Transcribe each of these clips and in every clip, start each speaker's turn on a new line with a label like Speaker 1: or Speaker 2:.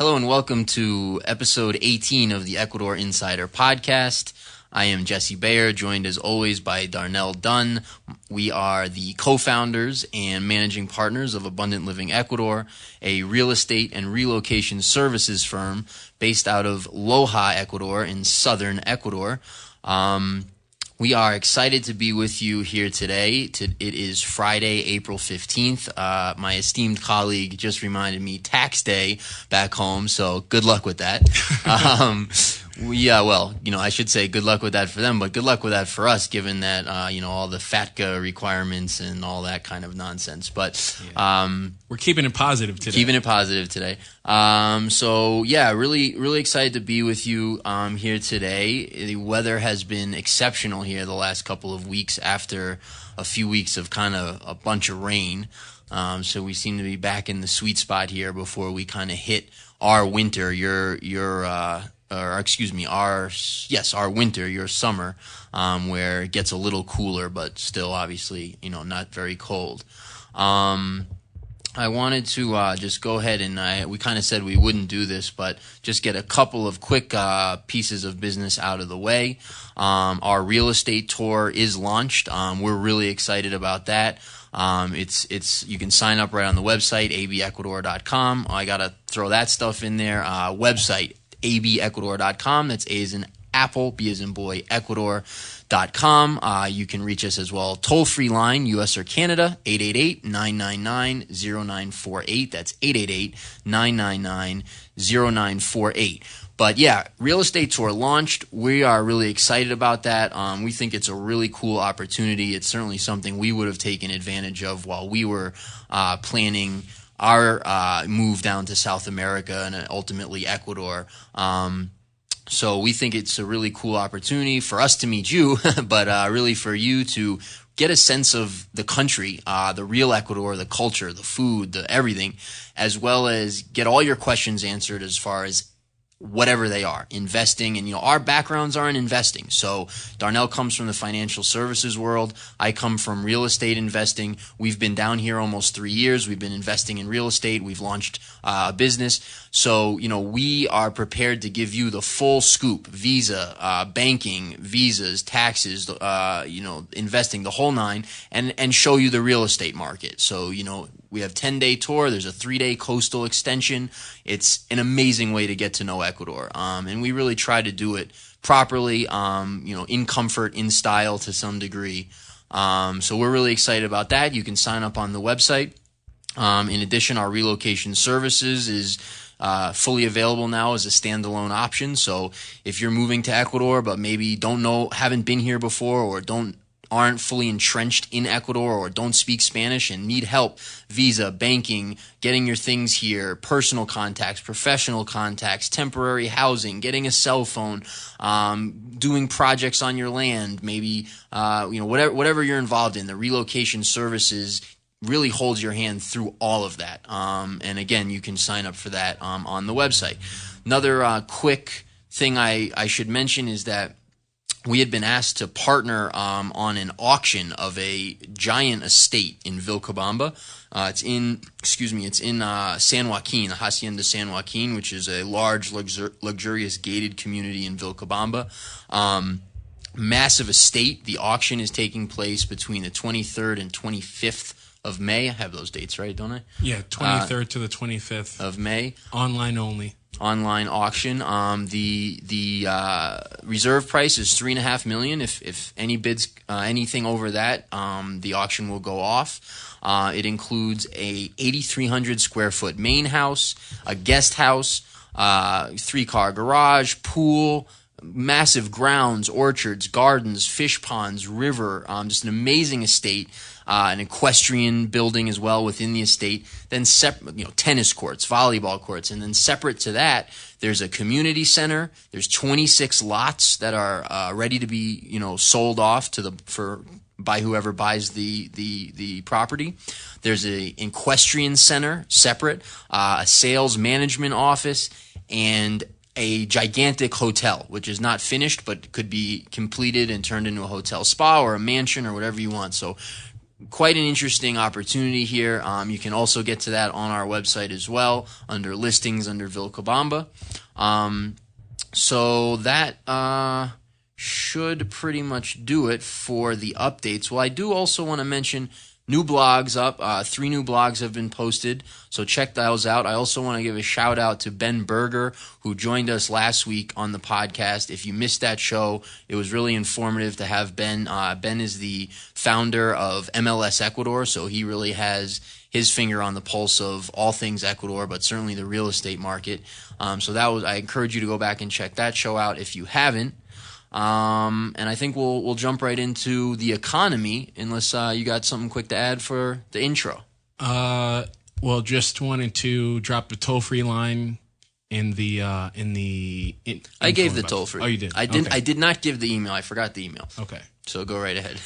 Speaker 1: Hello and welcome to episode 18 of the Ecuador Insider Podcast. I am Jesse Bayer, joined as always by Darnell Dunn. We are the co-founders and managing partners of Abundant Living Ecuador, a real estate and relocation services firm based out of Loja, Ecuador, in southern Ecuador. We are excited to be with you here today. It is Friday, April 15th. My esteemed colleague just reminded me tax day back home, so good luck with that. I should say good luck with that for them, but good luck with that for us, given that, all the FATCA requirements and all that kind of nonsense. But
Speaker 2: we're keeping it positive today.
Speaker 1: Really excited to be with you here today. The weather has been exceptional here the last couple of weeks after a few weeks of kind of a bunch of rain. So we seem to be back in the sweet spot here before we kind of hit our winter, our winter, your summer, where it gets a little cooler, but still obviously, not very cold. I wanted to just go ahead and we kind of said we wouldn't do this, but just get a couple of quick pieces of business out of the way. Our real estate tour is launched. We're really excited about that. You can sign up right on the website, abecuador.com. I gotta throw that stuff in there. Website, abecuador.com. That's A as in Apple, B as in boy, Ecuador.com. You can reach us as well. Toll-free line, U.S. or Canada, 888-999-0948. That's 888-999-0948. But yeah, real estate tour launched. We are really excited about that. We think it's a really cool opportunity. It's certainly something we would have taken advantage of while we were planning our move down to South America and ultimately Ecuador. So we think it's a really cool opportunity for us to meet you, but really for you to get a sense of the country, the real Ecuador, the culture, the food, the everything, as well as get all your questions answered as far as whatever they are, investing. And, our backgrounds are in investing. So Darnell comes from the financial services world. I come from real estate investing. We've been down here almost 3 years. We've been investing in real estate. We've launched a business. So, we are prepared to give you the full scoop, visa, banking, visas, taxes, investing, the whole nine, and show you the real estate market. So, we have 10-day tour. There's a 3-day coastal extension. It's an amazing way to get to know Ecuador. And we really try to do it properly, in comfort, in style to some degree. So we're really excited about that. You can sign up on the website. In addition, our relocation services is fully available now as a standalone option. So if you're moving to Ecuador but maybe haven't been here before, or aren't fully entrenched in Ecuador, or don't speak Spanish and need help, visa, banking, getting your things here, personal contacts, professional contacts, temporary housing, getting a cell phone, doing projects on your land, maybe, whatever you're involved in, the relocation services really holds your hand through all of that. And again, you can sign up for that on the website. Another quick thing I should mention is that we had been asked to partner on an auction of a giant estate in Vilcabamba. It's in San Joaquin, the Hacienda San Joaquin, which is a large, luxurious gated community in Vilcabamba. Massive estate. The auction is taking place between the 23rd and 25th of May. I have those dates right, don't I?
Speaker 2: Yeah, 23rd to the 25th
Speaker 1: of May.
Speaker 2: Online only.
Speaker 1: Online auction. The reserve price is $3.5 million. If any bids, anything over that, the auction will go off. It includes a 8,300 square foot main house, a guest house, 3-car garage, pool, massive grounds, orchards, gardens, fish ponds, river, just an amazing estate. An equestrian building as well within the estate, then tennis courts, volleyball courts, and then separate to that, there's a community center. There's 26 lots that are ready to be sold off by whoever buys the property. There's a equestrian center separate, a sales management office, and a gigantic hotel, which is not finished but could be completed and turned into a hotel spa or a mansion or whatever you want. So quite an interesting opportunity here. You can also get to that on our website as well under listings under Vilcabamba. So that should pretty much do it for the updates. Well, I do also want to mention new blogs up. 3 new blogs have been posted, so check those out. I also want to give a shout out to Ben Berger, who joined us last week on the podcast. If you missed that show, it was really informative to have Ben. Ben is the founder of MLS Ecuador, so he really has his finger on the pulse of all things Ecuador, but certainly the real estate market. So I encourage you to go back and check that show out if you haven't. And I think we'll jump right into the economy, unless you got something quick to add for the intro.
Speaker 2: Well, just wanted to drop the toll-free line I
Speaker 1: gave the toll-free.
Speaker 2: Oh, you did?
Speaker 1: I didn't.
Speaker 2: Okay.
Speaker 1: I did not give the email. I forgot the email.
Speaker 2: Okay.
Speaker 1: So go right ahead.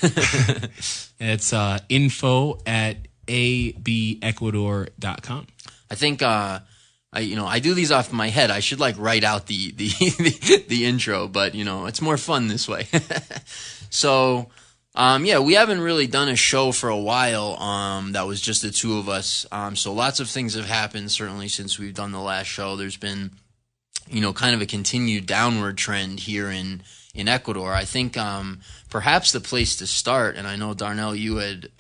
Speaker 2: It's info@abecuador.com.
Speaker 1: I think I do these off my head. I should write out the the intro, but it's more fun this way. So we haven't really done a show for a while. That was just the two of us. So lots of things have happened certainly since we've done the last show. There's been kind of a continued downward trend here in Ecuador. I think perhaps the place to start, and I know Darnell, you had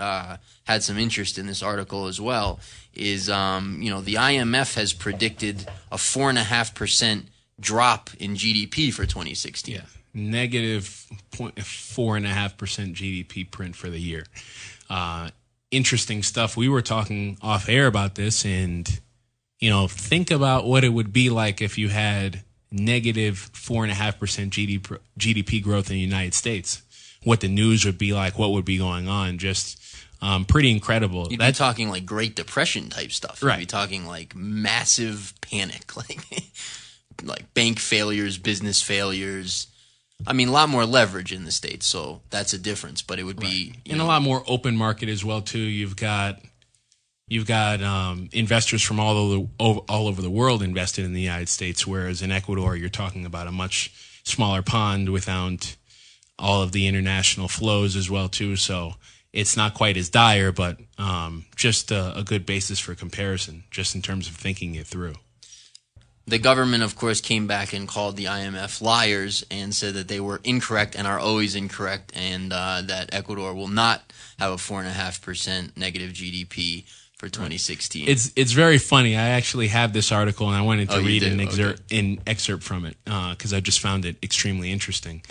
Speaker 1: some interest in this article as well, is the IMF has predicted a 4.5% drop in GDP for 2016.
Speaker 2: Yeah, negative 4.5% GDP print for the year. Interesting stuff. We were talking off air about this, and think about what it would be like if you had negative 4.5% GDP growth in the United States. What the news would be like, what would be going on. Just pretty incredible.
Speaker 1: You'd be talking like Great Depression type stuff. You'd
Speaker 2: Right.
Speaker 1: be talking like massive panic, like bank failures, business failures. I mean, a lot more leverage in the States, so that's a difference. But it would be
Speaker 2: and a lot more open market as well too. You've got investors from all over the world invested in the United States, whereas in Ecuador you're talking about a much smaller pond without all of the international flows as well too. So it's not quite as dire, but just a good basis for comparison, just in terms of thinking it through.
Speaker 1: The government, of course, came back and called the IMF liars and said that they were incorrect and are always incorrect, and that Ecuador will not have a 4.5% negative GDP for 2016.
Speaker 2: It's very funny. I actually have this article, and I wanted to read an
Speaker 1: Okay.
Speaker 2: excerpt from it because I just found it extremely interesting.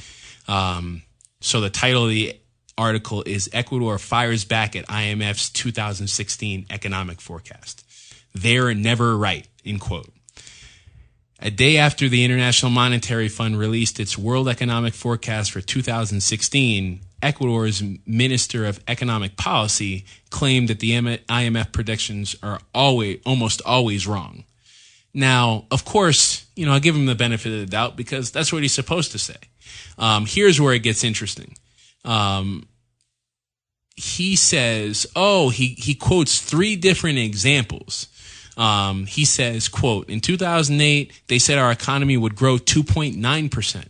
Speaker 2: So the title of the article is Ecuador Fires Back at IMF's 2016 Economic Forecast. They're never right, in quote. A day after the International Monetary Fund released its World Economic Forecast for 2016, Ecuador's Minister of Economic Policy claimed that the IMF predictions are almost always wrong. Now, of course, I'll give him the benefit of the doubt because that's what he's supposed to say. Here's where it gets interesting. He says, he quotes 3 different examples. He says, quote, in 2008, they said our economy would grow 2.9%.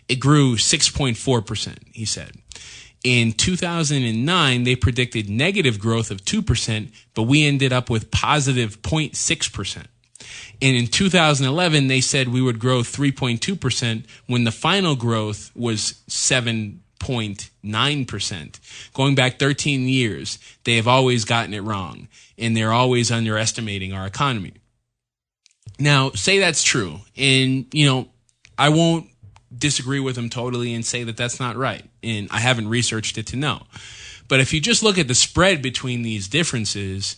Speaker 2: It grew 6.4%, he said. In 2009, they predicted negative growth of 2%, but we ended up with positive 0.6%. And in 2011, they said we would grow 3.2% when the final growth was 7.9%. Going back 13 years, they have always gotten it wrong, and they're always underestimating our economy. Now, say that's true, and, I won't disagree with them totally and say that that's not right, and I haven't researched it to know. But if you just look at the spread between these differences,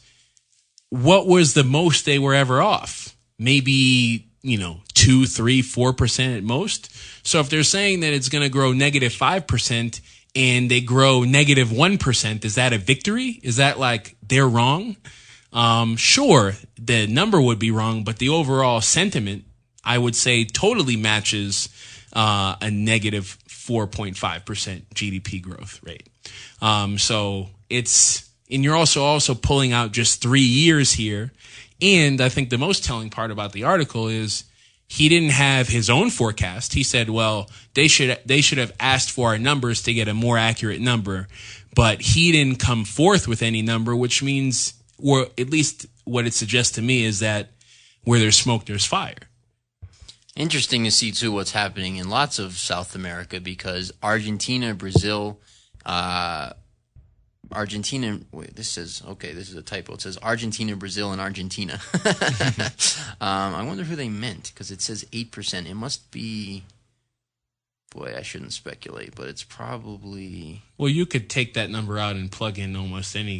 Speaker 2: what was the most they were ever off? Maybe, 2, 3, 4% at most. So if they're saying that it's going to grow negative 5% and they grow negative 1%, is that a victory? Is that like they're wrong? Sure, the number would be wrong, but the overall sentiment, I would say, totally matches a negative 4.5% GDP growth rate. So it's, and you're also pulling out just 3 years here. And I think the most telling part about the article is he didn't have his own forecast. He said, well, they should have asked for our numbers to get a more accurate number, but he didn't come forth with any number, which means, or at least what it suggests to me, is that where there's smoke, there's fire.
Speaker 1: Interesting to see, too, what's happening in lots of South America, because Argentina, Brazil, wait, this is a typo. It says Argentina, Brazil, and Argentina. I wonder who they meant, because it says 8%. It must be, boy, I shouldn't speculate, but it's probably...
Speaker 2: Well, you could take that number out and plug in almost any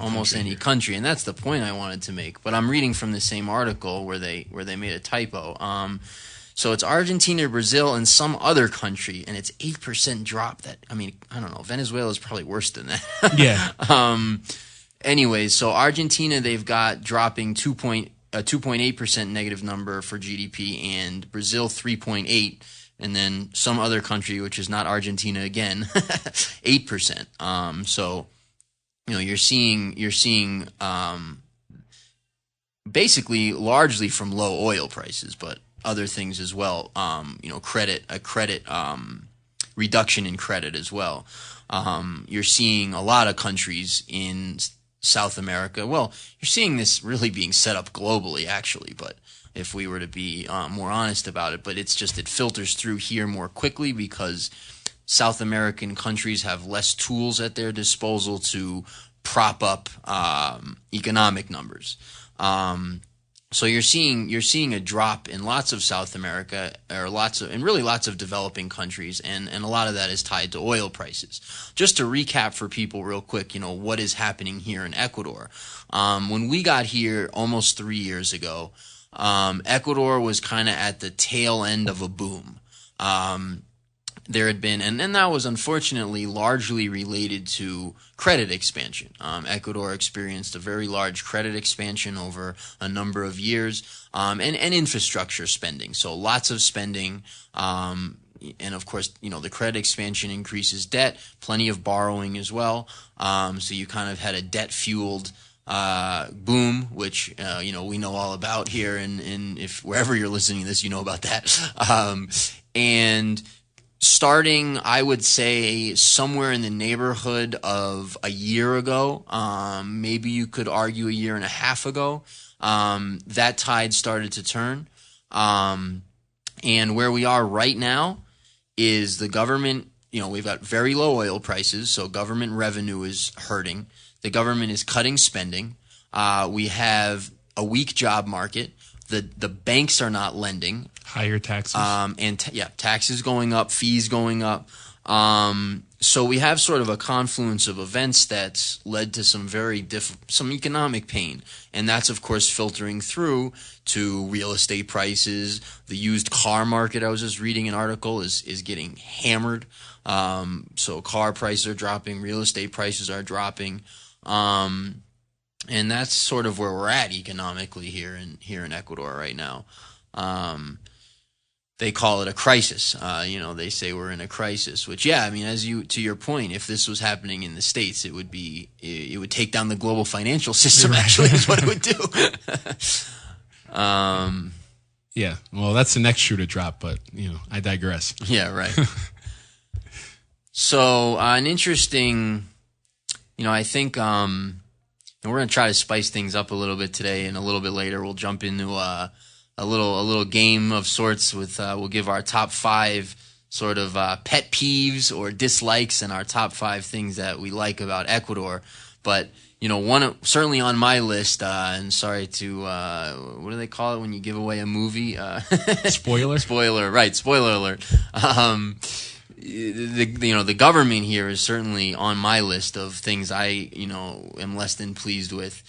Speaker 1: country, and that's the point I wanted to make. But I'm reading from the same article where they made a typo. So it's Argentina, Brazil, and some other country, and it's 8% drop. I don't know. Venezuela is probably worse than that.
Speaker 2: Yeah.
Speaker 1: Anyways, so Argentina, they've got dropping 2.8% negative number for GDP, and Brazil 3.8%, and then some other country, which is not Argentina again, 8%. So, you're seeing basically largely from low oil prices, but other things as well. Credit reduction in credit as well. You're seeing a lot of countries in South America. Well, you're seeing this really being set up globally, actually, but if we were to be more honest about it, but it filters through here more quickly because South American countries have less tools at their disposal to prop up economic numbers. So you're seeing a drop in lots of South America, or lots of developing countries, and a lot of that is tied to oil prices. Just to recap for people real quick, what is happening here in Ecuador. When we got here almost 3 years ago, Ecuador was kind of at the tail end of a boom. There had been, and that was unfortunately largely related to credit expansion. Ecuador experienced a very large credit expansion over a number of years, and infrastructure spending. So lots of spending, and of course, the credit expansion increases debt, plenty of borrowing as well. So you kind of had a debt-fueled boom, which we know all about here, and if wherever you're listening to this, you know about that. And starting, I would say, somewhere in the neighborhood of a year ago, maybe you could argue a year and a half ago, that tide started to turn. And where we are right now is the government, we've got very low oil prices, so government revenue is hurting. The government is cutting spending. We have a weak job market. The banks are not lending.
Speaker 2: Higher taxes.
Speaker 1: Taxes going up, fees going up. So we have sort of a confluence of events that's led to some some economic pain. And that's, of course, filtering through to real estate prices. The used car market, I was just reading an article, is getting hammered. So car prices are dropping, real estate prices are dropping. And that's sort of where we're at economically here in Ecuador right now. They call it a crisis. They say we're in a crisis, which, to your point, if this was happening in the States, it would take down the global financial system, actually, is what it would do.
Speaker 2: Yeah, well, that's the next shoe to drop, but, I digress.
Speaker 1: Yeah, right. So, an interesting, I think, and we're going to try to spice things up a little bit today, and a little bit later we'll jump into a little game of sorts with we'll give our top 5 sort of pet peeves or dislikes, and our top 5 things that we like about Ecuador. But one certainly on my list, and sorry to what do they call it when you give away a movie? Spoiler, right? Spoiler alert. The government here is certainly on my list of things I am less than pleased with.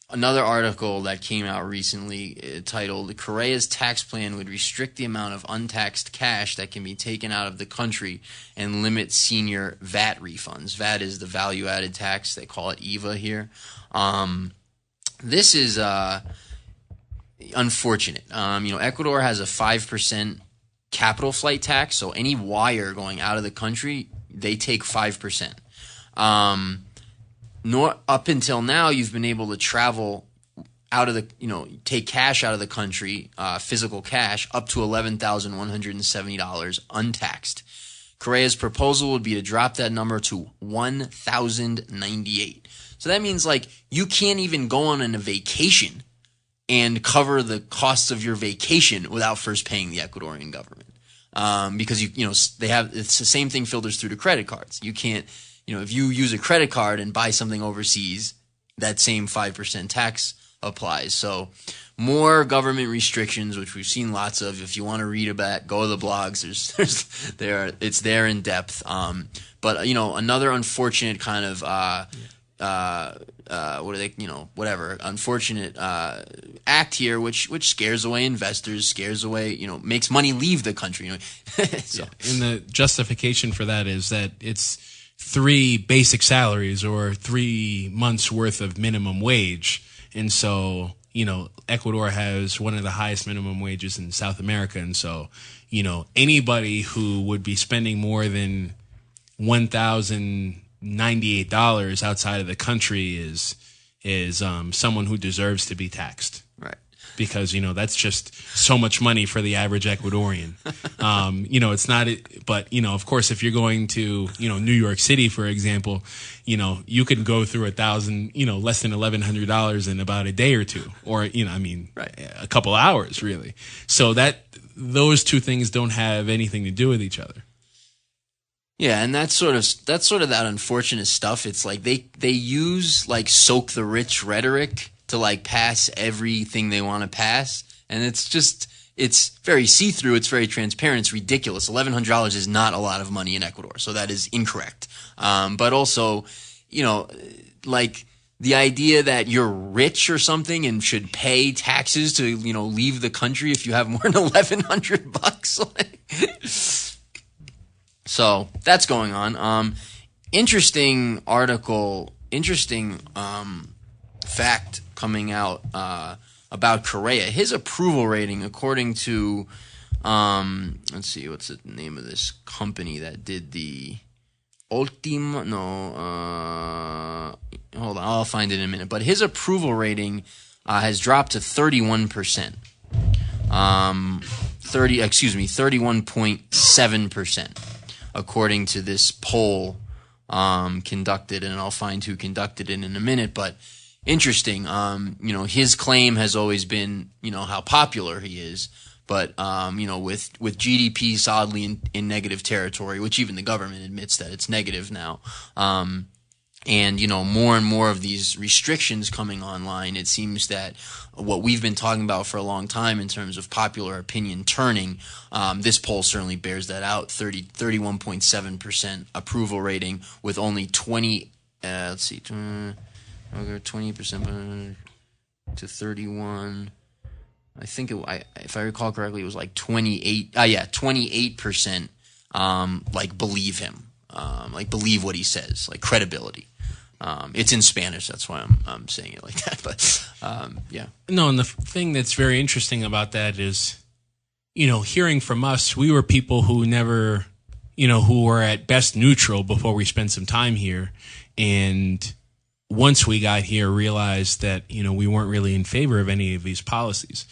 Speaker 1: Another article that came out recently titled "Correa's tax plan would restrict the amount of untaxed cash that can be taken out of the country and limit senior VAT refunds." VAT is the value-added tax. They call it EVA here. This is unfortunate. Ecuador has a 5% capital flight tax, so any wire going out of the country, they take 5%. Up until now, you've been able to travel out of the, take cash out of the country, physical cash, up to $11,170 untaxed. Correa's proposal would be to drop that number to $1,098. So that means like you can't even go on a vacation and cover the costs of your vacation without first paying the Ecuadorian government. Because it's the same thing filters through to credit cards. You can't, if you use a credit card and buy something overseas, that same 5% tax applies. So more government restrictions, which we've seen lots of. If you want to read about it, go to the blogs. It's there in depth. But another unfortunate kind of unfortunate act here, which scares away investors, scares away, makes money leave the country. So.
Speaker 2: Yeah. And the justification for that is that it's 3 basic salaries or 3 months worth of minimum wage. And so, Ecuador has one of the highest minimum wages in South America. And so, anybody who would be spending more than $1,098 outside of the country is someone who deserves to be taxed.
Speaker 1: Right.
Speaker 2: Because, that's just so much money for the average Ecuadorian. It's not, but, of course, if you're going to, New York City, for example, you can go through less than $1,100 in about a day or two, or,
Speaker 1: right.
Speaker 2: a couple hours, really. So those two things don't have anything to do with each other.
Speaker 1: Yeah, and that's sort of that unfortunate stuff. It's like they use like soak the rich rhetoric to like pass everything they want to pass, and it's very see-through, it's very transparent, it's ridiculous. $1,100 is not a lot of money in Ecuador, so that is incorrect. But also, like the idea that you're rich or something and should pay taxes to, leave the country if you have more than $1,100. So that's going on. Interesting article, interesting fact coming out about Correa. His approval rating, according to, let's see, what's the name of this company that did the Ultima? No, hold on, I'll find it in a minute. But his approval rating has dropped to 31%. 31.7%. According to this poll conducted, and I'll find who conducted it in a minute, but interesting. His claim has always been, how popular he is, but, with GDP solidly in negative territory, which even the government admits that it's negative now, and, more and more of these restrictions coming online, it seems that what we've been talking about for a long time in terms of popular opinion turning, this poll certainly bears that out. 31.7% approval rating with only 20% to 31. I think if I recall correctly, it was like 28%, like believe him, like believe what he says, like credibility. It's in Spanish, that's why I'm saying it like that. But yeah.
Speaker 2: No, and the thing that's very interesting about that is, hearing from us, we were people who never, who were at best neutral before we spent some time here, and once we got here, realized that we weren't really in favor of any of these policies.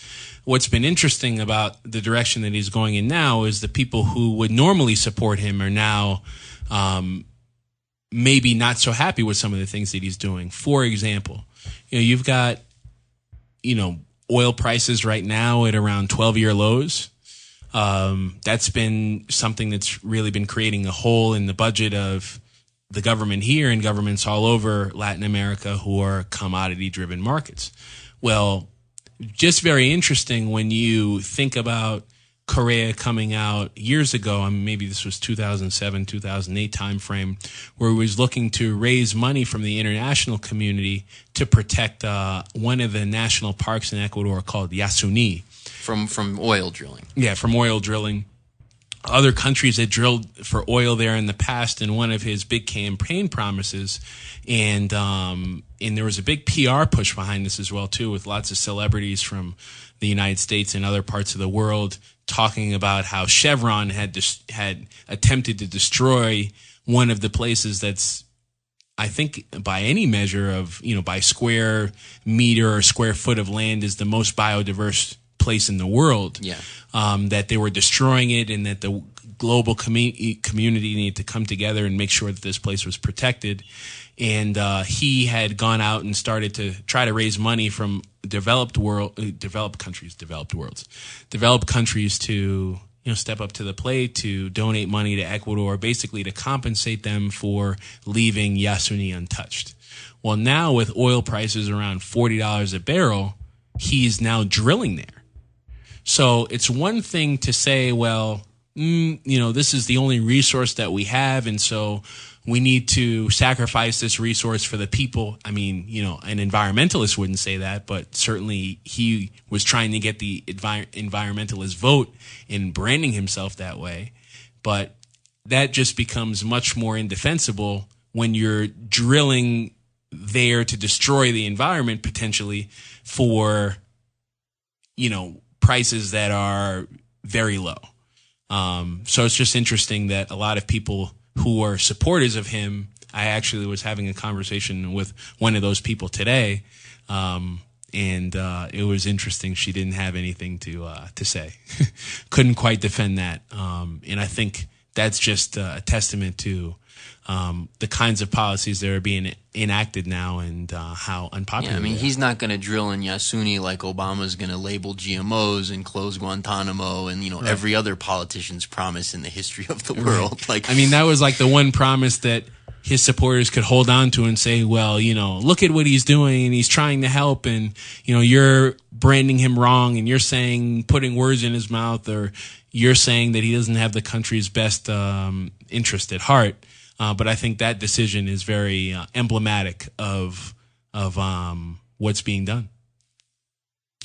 Speaker 2: What's been interesting about the direction that he's going in now is the people who would normally support him are now maybe not so happy with some of the things that he's doing. For example, you've got, oil prices right now at around 12-year lows. That's been something that's really been creating a hole in the budget of the government here and governments all over Latin America who are commodity-driven markets. Well, just very interesting when you think about Correa coming out years ago, maybe this was 2007, 2008 timeframe, where he was looking to raise money from the international community to protect one of the national parks in Ecuador called Yasuni.
Speaker 1: From oil drilling. Yeah,
Speaker 2: from oil drilling. Other countries had drilled for oil there in the past, and one of his big campaign promises, and there was a big PR push behind this as well too, with lots of celebrities from the United States and other parts of the world talking about how Chevron had attempted to destroy one of the places that's I think by any measure of, by square meter or square foot of land, is the most biodiverse place in the world.
Speaker 1: Yeah.
Speaker 2: That they were destroying it, and that the global community needed to come together and make sure that this place was protected. And he had gone out and started to try to raise money from developed countries to step up to the plate, to donate money to Ecuador, basically to compensate them for leaving Yasuni untouched. Well, now with oil prices around $40 a barrel, he's now drilling there. So it's one thing to say, well, this is the only resource that we have, and so we need to sacrifice this resource for the people. I mean, an environmentalist wouldn't say that, but certainly he was trying to get the environmentalist vote in branding himself that way. But that just becomes much more indefensible when you're drilling there to destroy the environment potentially for, prices that are very low. So it's just interesting that a lot of people who are supporters of him, I actually was having a conversation with one of those people today, and it was interesting. She didn't have anything to say. Couldn't quite defend that. And I think that's just a testament to the kinds of policies that are being enacted now, and how unpopular.
Speaker 1: Yeah, he's not going to drill in Yasuni like Obama's going to label GMOs and close Guantanamo and
Speaker 2: Right.
Speaker 1: every other politician's promise in the history of the world.
Speaker 2: Right. That was like the one promise that his supporters could hold on to and say, well, look at what he's doing, and he's trying to help, and you're branding him wrong, and you're saying, putting words in his mouth, or you're saying that he doesn't have the country's best interest at heart. But I think that decision is very emblematic of what's being done,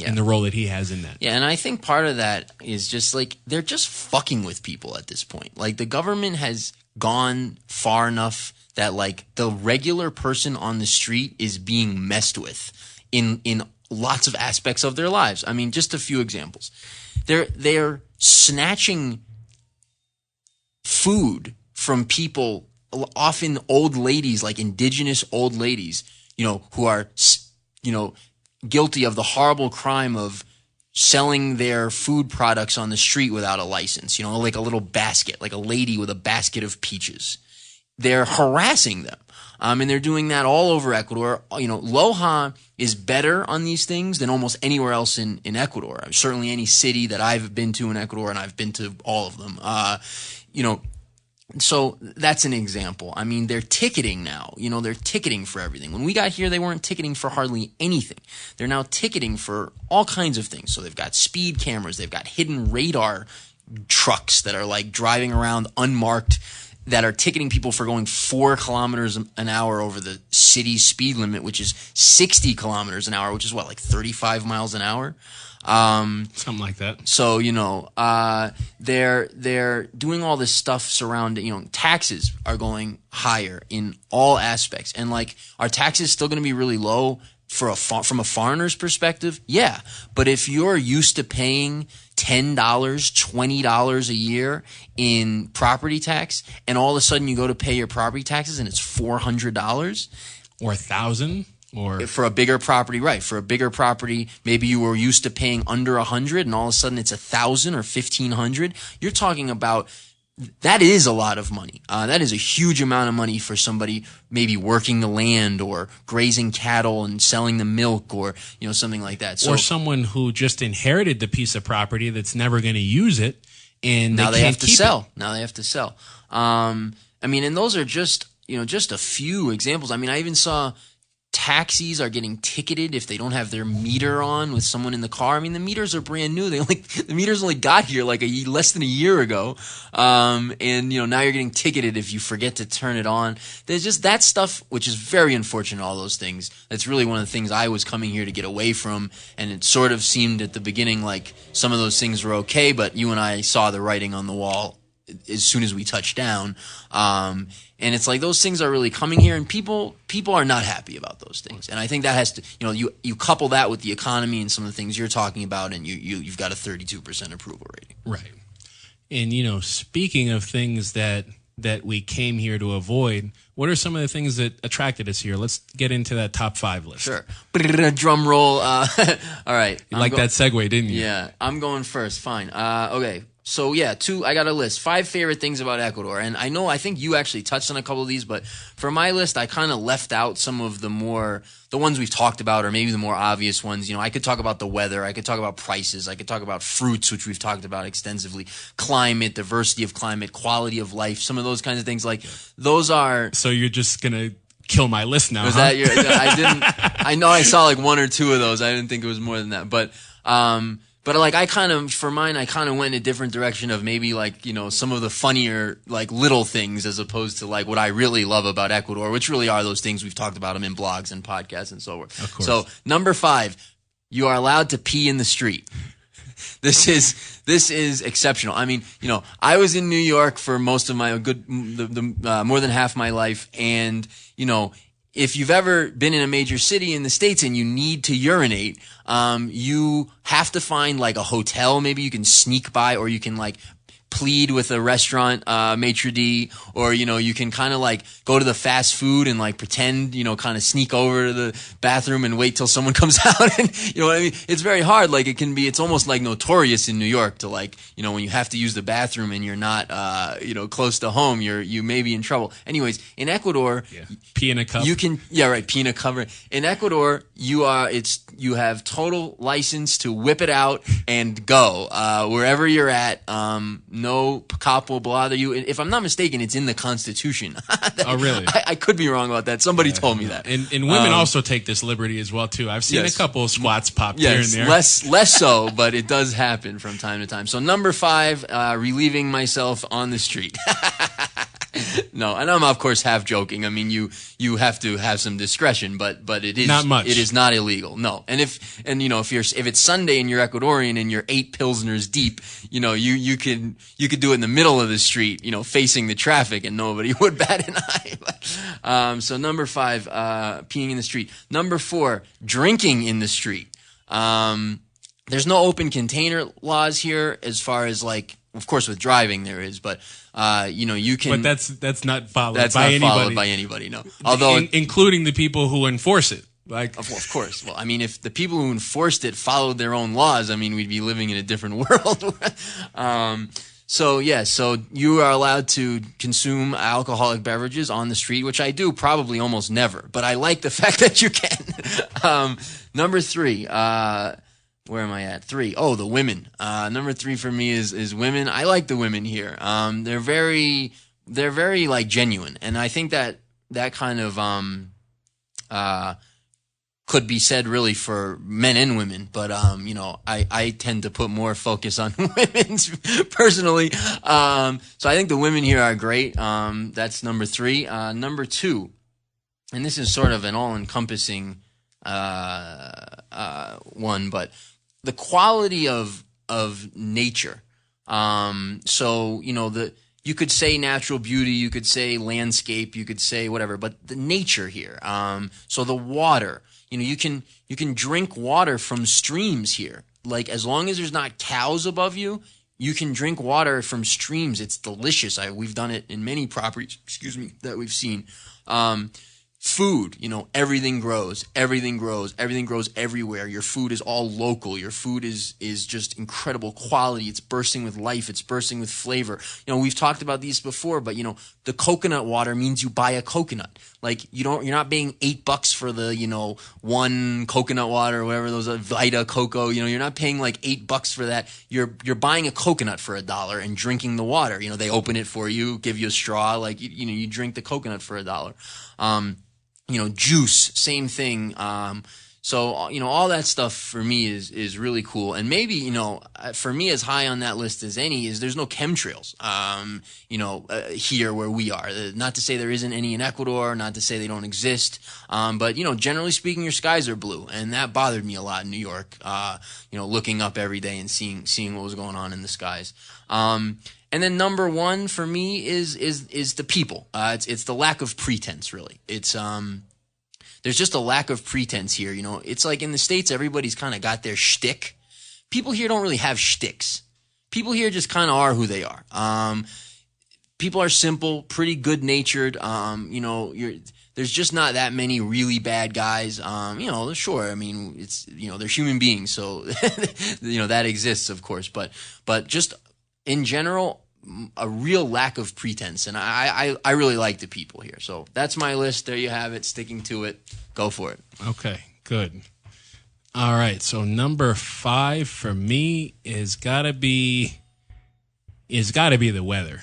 Speaker 2: and the role that he has in that.
Speaker 1: Yeah, and I think part of that is just they're just fucking with people at this point. The government has gone far enough that the regular person on the street is being messed with in lots of aspects of their lives. Just a few examples. They're snatching food from people, often old ladies, indigenous old ladies, who are, guilty of the horrible crime of selling their food products on the street without a license, like a little basket, like a lady with a basket of peaches. They're harassing them. And they're doing that all over Ecuador. Loja is better on these things than almost anywhere else in Ecuador. Certainly any city that I've been to in Ecuador, and I've been to all of them, so that's an example. They're ticketing now. They're ticketing for everything. When we got here, they weren't ticketing for hardly anything. They're now ticketing for all kinds of things. So they've got speed cameras. They've got hidden radar trucks that are driving around unmarked, that are ticketing people for going 4 kilometers an hour over the city speed limit, which is 60 kilometers an hour, which is 35 miles an hour.
Speaker 2: Something like that.
Speaker 1: So, they're doing all this stuff surrounding, taxes are going higher in all aspects. And are taxes still going to be really low from a foreigner's perspective? Yeah. But if you're used to paying $10, $20 a year in property tax, and all of a sudden you go to pay your property taxes and it's $400
Speaker 2: or $1,000. Or
Speaker 1: for a bigger property, right? For a bigger property, maybe you were used to paying under $100, and all of a sudden it's $1,000 or $1,500. You're talking about, that is a lot of money. That is a huge amount of money for somebody maybe working the land or grazing cattle and selling the milk, or something like that. So,
Speaker 2: or someone who just inherited the piece of property that's never going to use it, and
Speaker 1: now they have to sell.
Speaker 2: It.
Speaker 1: Now they have to sell. And those are just a few examples. I even saw taxis are getting ticketed if they don't have their meter on with someone in the car. The meters are brand new. The meters only got here less than a year ago. And now you're getting ticketed if you forget to turn it on. There's just that stuff, which is very unfortunate, all those things. That's really one of the things I was coming here to get away from. And it sort of seemed at the beginning like some of those things were okay, but you and I saw the writing on the wall as soon as we touched down. And it's those things are really coming here, and people are not happy about those things. And I think that has to, you couple that with the economy and some of the things you're talking about, and you've got a 32% approval rating.
Speaker 2: Right. And, speaking of things that that we came here to avoid. What are some of the things that attracted us here? Let's get into that top 5 list.
Speaker 1: Sure. Drum roll. All right.
Speaker 2: You like that segue, didn't you?
Speaker 1: Yeah. I'm going first. Fine. Okay. So yeah, I got a list. 5 favorite things about Ecuador. And I think you actually touched on a couple of these, but for my list, I kind of left out some of the ones we've talked about, or maybe the more obvious ones. I could talk about the weather. I could talk about prices. I could talk about fruits, which we've talked about extensively. Climate, diversity of climate, quality of life, some of those kinds of things. Like those are.
Speaker 2: So you're just going to kill my list now,
Speaker 1: Was
Speaker 2: huh?
Speaker 1: I know I saw like 1 or 2 of those. I didn't think it was more than that. But like for mine, I kind of went in a different direction of maybe like, some of the funnier like little things as opposed to like what I really love about Ecuador, which really are those things we've talked about them in blogs and podcasts and so forth.
Speaker 2: Of course.
Speaker 1: So number 5, you are allowed to pee in the street. This is exceptional. I mean, I was in New York for most of my more than half my life, and if you've ever been in a major city in the States and you need to urinate, you have to find like a hotel. Maybe you can sneak by, or you can like plead with a restaurant maitre d', or you can kind of like go to the fast food and like pretend, kind of sneak over to the bathroom and wait till someone comes out. And you know what I mean? It's very hard. Like it's almost like notorious in New York to like, when you have to use the bathroom and you're not close to home, you may be in trouble. Anyways, in Ecuador,
Speaker 2: pee in a cup.
Speaker 1: You can pee in a cup. In Ecuador, you have total license to whip it out and go wherever you're at. No cop will bother you. If I'm not mistaken, it's in the Constitution.
Speaker 2: Oh, really?
Speaker 1: I could be wrong about that. Somebody told me that.
Speaker 2: And women also take this liberty as well, too. I've seen a couple of squats pop here and there.
Speaker 1: Less so, but it does happen from time to time. So number 5, relieving myself on the street. No, and I'm of course half joking. I mean, you have to have some discretion, but it is
Speaker 2: not much.
Speaker 1: It is not illegal. No, and if it's Sunday and you're Ecuadorian and you're 8 pilsners deep, you could do it in the middle of the street, facing the traffic, and nobody would bat an eye. So number 5, peeing in the street. Number 4, drinking in the street. There's no open container laws here as far as like. Of course, with driving there is, but you can.
Speaker 2: But that's not followed.
Speaker 1: That's
Speaker 2: by
Speaker 1: not
Speaker 2: anybody.
Speaker 1: Followed by anybody. No, although
Speaker 2: including the people who enforce it. Like,
Speaker 1: of course. Well, I mean, if the people who enforced it followed their own laws, I mean, we'd be living in a different world. So you are allowed to consume alcoholic beverages on the street, which I do probably almost never, but I like the fact that you can. Number 3. Where am I at? 3. Oh, the women. Number 3 for me is women. I like the women here. They're very like genuine, and I think that kind of could be said really for men and women. But I tend to put more focus on women personally. So I think the women here are great. That's number 3. Number 2, and this is sort of an all-encompassing one, but the quality of nature. So you could say natural beauty, you could say landscape, you could say whatever, but the nature here. So the water, you can drink water from streams here. Like as long as there's not cows above you, you can drink water from streams. It's delicious. We've done it in many properties, that we've seen. Food, everything grows everywhere. Your food is all local. Your food is just incredible quality. It's bursting with life. It's bursting with flavor. We've talked about these before, but the coconut water means you buy a coconut. Like you're not paying $8 for the, one coconut water or whatever those are, Vita Coco, you're not paying like $8 for that. You're buying a coconut for $1 and drinking the water. They open it for you, give you a straw, like you drink the coconut for $1. Juice, same thing. So all that stuff for me is really cool. And maybe, for me, as high on that list as any is there's no chemtrails, here where we are. Not to say there isn't any in Ecuador, not to say they don't exist. But, generally speaking, your skies are blue. And that bothered me a lot in New York, looking up every day and seeing what was going on in the skies. And then number 1 for me is the people. It's the lack of pretense, really. It's there's just a lack of pretense here. It's like in the States, everybody's kind of got their shtick. People here don't really have shticks. People here just kind of are who they are. people are simple, pretty good natured. There's just not that many really bad guys. Sure. I mean, it's they're human beings, so that exists, of course. But just in general, a real lack of pretense, and I really like the people here. So that's my list. There you have it. Sticking to it. Go for it.
Speaker 2: Okay, good. All right, so number 5 for me is gotta be the weather.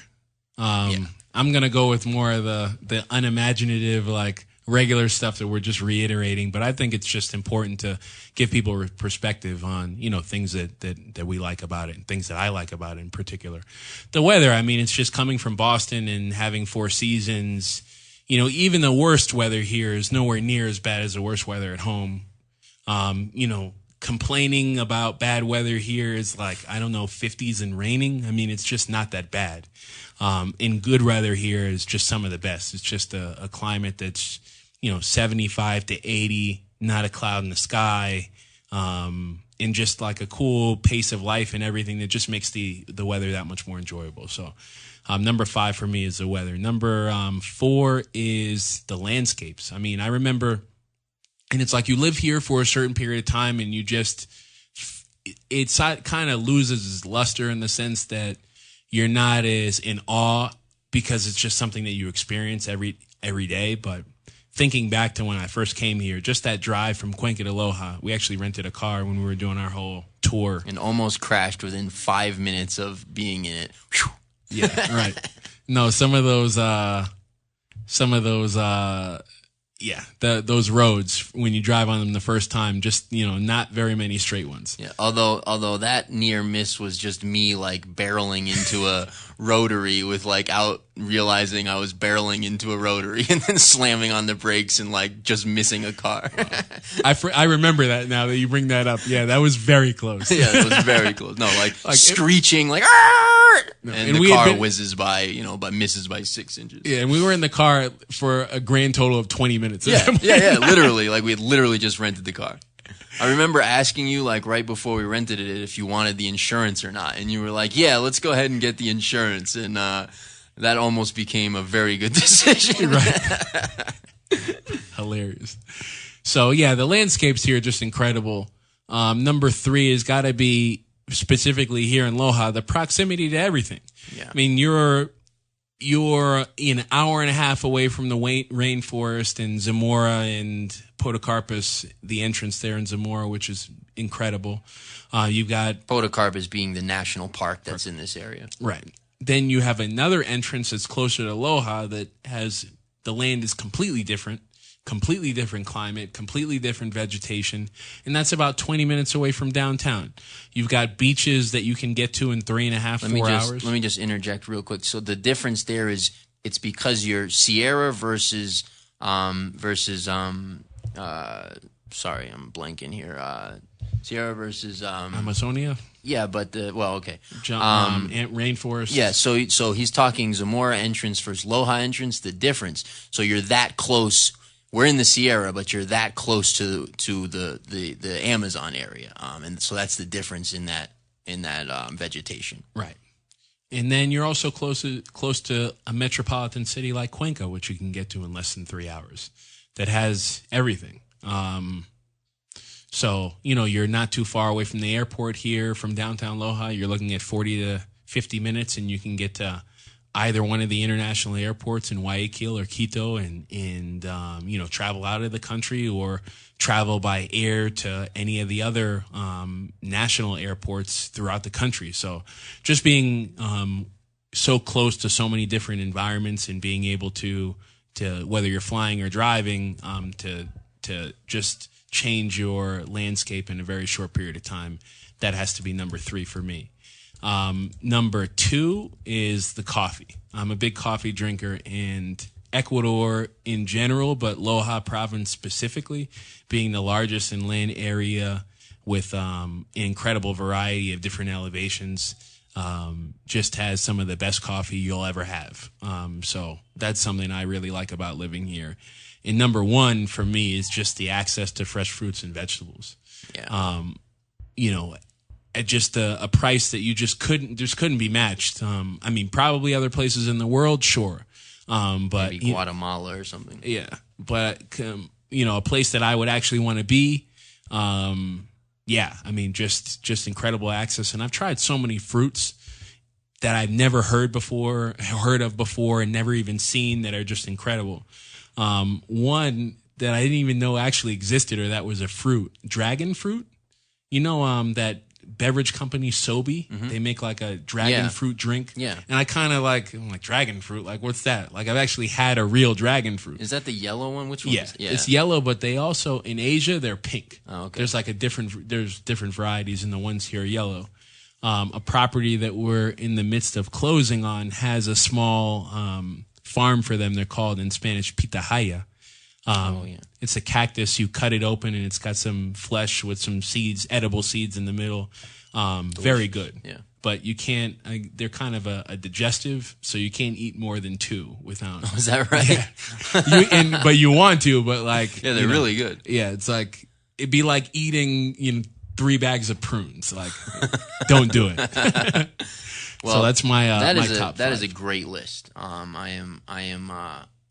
Speaker 2: I'm gonna go with more of the unimaginative, like regular stuff that we're just reiterating, but I think it's just important to give people perspective on things that we like about it and things that I like about it in particular. The weather, I mean, it's just coming from Boston and having 4 seasons. Even the worst weather here is nowhere near as bad as the worst weather at home. Complaining about bad weather here is like, I don't know, 50s and raining. I mean, it's just not that bad. And good weather here is just some of the best. It's just a climate that's, 75 to 80, not a cloud in the sky, and just like a cool pace of life and everything that just makes the weather that much more enjoyable. So, number 5 for me is the weather. Number 4 is the landscapes. I mean, I remember, and it's like you live here for a certain period of time and it kind of loses its luster in the sense that you're not as in awe because it's just something that you experience every day. But thinking back to when I first came here, just that drive from Cuenca to Loja, we actually rented a car when we were doing our whole tour.
Speaker 1: And almost crashed within 5 minutes of being in it. Whew.
Speaker 2: Yeah, right. No, some of those, those roads when you drive on them the first time, just not very many straight ones.
Speaker 1: Yeah, although that near miss was just me like barreling into a rotary without realizing I was barreling into a rotary and then slamming on the brakes and like just missing a car.
Speaker 2: I remember that now that you bring that up. Yeah, that was very close.
Speaker 1: Yeah, it was very close. No, like screeching like. Argh! No, and the car whizzes by, but misses by 6 inches.
Speaker 2: Yeah, and we were in the car for a grand total of 20 minutes.
Speaker 1: Yeah, literally. Like, we had literally just rented the car. I remember asking you, like, right before we rented it, if you wanted the insurance or not. And you were like, yeah, let's go ahead and get the insurance. And that almost became a very good decision.
Speaker 2: Right. Hilarious. So, yeah, the landscapes here are just incredible. Number 3 has got to be, specifically here in Loja, the proximity to everything.
Speaker 1: Yeah.
Speaker 2: I mean, you're an hour and a half away from the rainforest in Zamora and Podocarpus, the entrance there in Zamora, which is incredible. You've got
Speaker 1: Podocarpus being the national park that's in this area.
Speaker 2: Right. Then you have another entrance that's closer to Loja that has the land is completely different climate, completely different vegetation, and that's about 20 minutes away from downtown. You've got beaches that you can get to in 3.5, 4 hours.
Speaker 1: Let me just interject real quick. So the difference there is it's because you're Sierra versus sorry, I'm blanking here. Sierra versus
Speaker 2: Amazonia.
Speaker 1: Yeah, but okay.
Speaker 2: Rainforest.
Speaker 1: Yeah, so he's talking Zamora entrance versus Loja entrance. The difference. So you're that close. We're in the Sierra, but you're that close to the Amazon area, and so that's the difference in that vegetation.
Speaker 2: Right, and then you're also close to a metropolitan city like Cuenca, which you can get to in less than 3 hours. That has everything. So you're not too far away from the airport here, from downtown Loja. You're looking at 40 to 50 minutes, and you can get to either one of the international airports in Guayaquil or Quito and travel out of the country or travel by air to any of the other national airports throughout the country. So just being so close to so many different environments and being able to whether you're flying or driving to just change your landscape in a very short period of time, that has to be number 3 for me. Number 2 is the coffee. I'm a big coffee drinker, and Ecuador in general, but Loja province specifically, being the largest in land area with an incredible variety of different elevations, just has some of the best coffee you'll ever have. So that's something I really like about living here. And number 1 for me is just the access to fresh fruits and vegetables.
Speaker 1: Yeah.
Speaker 2: at just a price that you just couldn't be matched. I mean, probably other places in the world, sure. But
Speaker 1: maybe Guatemala or something.
Speaker 2: Yeah. But, a place that I would actually want to be. Yeah. I mean, just incredible access. And I've tried so many fruits that I've never heard of before, and never even seen, that are just incredible. One that I didn't even know actually existed, or that was a fruit, dragon fruit. That beverage company Sobe, they make like a dragon fruit drink.
Speaker 1: Yeah.
Speaker 2: And I'm like dragon fruit, like what's that? Like I've actually had a real dragon fruit.
Speaker 1: Is that the yellow one? Which one?
Speaker 2: Yeah, it's yellow, but they also, in Asia, they're pink.
Speaker 1: Oh, okay.
Speaker 2: There's different varieties, and the ones here are yellow. A property that we're in the midst of closing on has a small farm for them. They're called in Spanish pitahaya. It's a cactus. You cut it open, and it's got some flesh with some seeds, edible seeds in the middle. Very good.
Speaker 1: Yeah.
Speaker 2: But you can't. They're kind of a digestive, so you can't eat more than two without.
Speaker 1: Oh, is that right?
Speaker 2: Yeah. But you want to. But like,
Speaker 1: yeah, they're really good.
Speaker 2: Yeah, it's like it'd be like eating 3 bags of prunes. Like, don't do it. Well, so that's my top 5.
Speaker 1: That is a great list. I am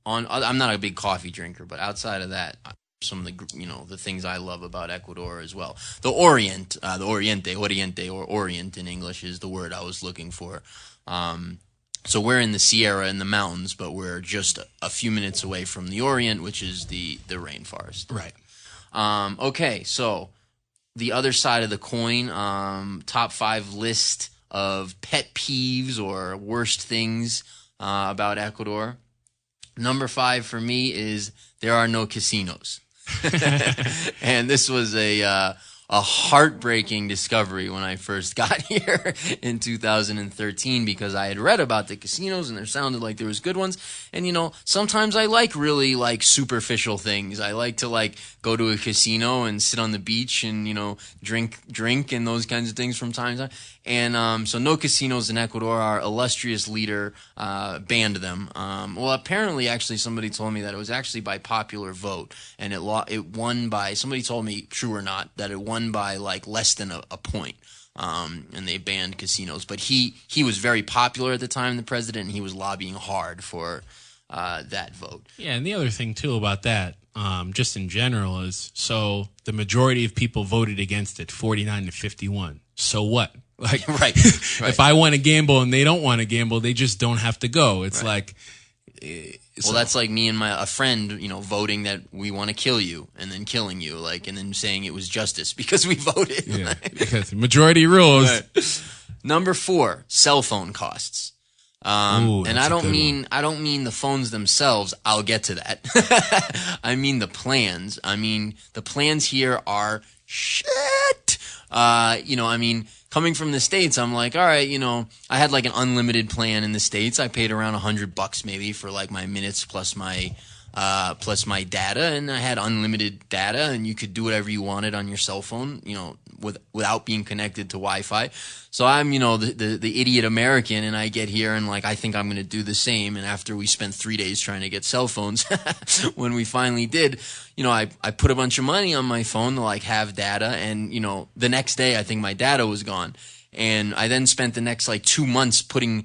Speaker 1: I'm not a big coffee drinker, but outside of that, some of the things I love about Ecuador as well. The Oriente, or Orient in English is the word I was looking for. So we're in the Sierra, in the mountains, but we're just a few minutes away from the Orient, which is the rainforest.
Speaker 2: Right.
Speaker 1: Okay, so the other side of the coin, top 5 list of pet peeves or worst things about Ecuador. Number 5 for me is there are no casinos. And this was a heartbreaking discovery when I first got here in 2013, because I had read about the casinos and there sounded like there was good ones. And, sometimes I like really superficial things. I like to go to a casino and sit on the beach and, drink and those kinds of things from time to time. And so no casinos in Ecuador. Our illustrious leader banned them. Well, apparently, actually, somebody told me that it was actually by popular vote, and it won by, somebody told me, true or not, that it won by less than a point. And they banned casinos. But he was very popular at the time, the president, and he was lobbying hard for that vote.
Speaker 2: Yeah, and the other thing too about that, just in general, is so the majority of people voted against it, 49-51. So what?
Speaker 1: Right.
Speaker 2: If I want to gamble and they don't want to gamble, they just don't have to go. It's
Speaker 1: well, that's like me and a friend, voting that we want to kill you and then killing you, and then saying it was justice because we voted.
Speaker 2: Yeah, because majority rules.
Speaker 1: Right. Number 4, cell phone costs. And I don't mean the phones themselves. I'll get to that. I mean the plans. I mean the plans here are shit. Coming from the States, I'm like, all right, I had an unlimited plan in the States. I paid around $100 maybe for my minutes plus my data, and I had unlimited data, and you could do whatever you wanted on your cell phone, without being connected to Wi-Fi. So I'm, the idiot American, and I get here and I think I'm going to do the same. And after we spent 3 days trying to get cell phones, when we finally did, I put a bunch of money on my phone to have data, and the next day I think my data was gone. And I then spent the next 2 months putting,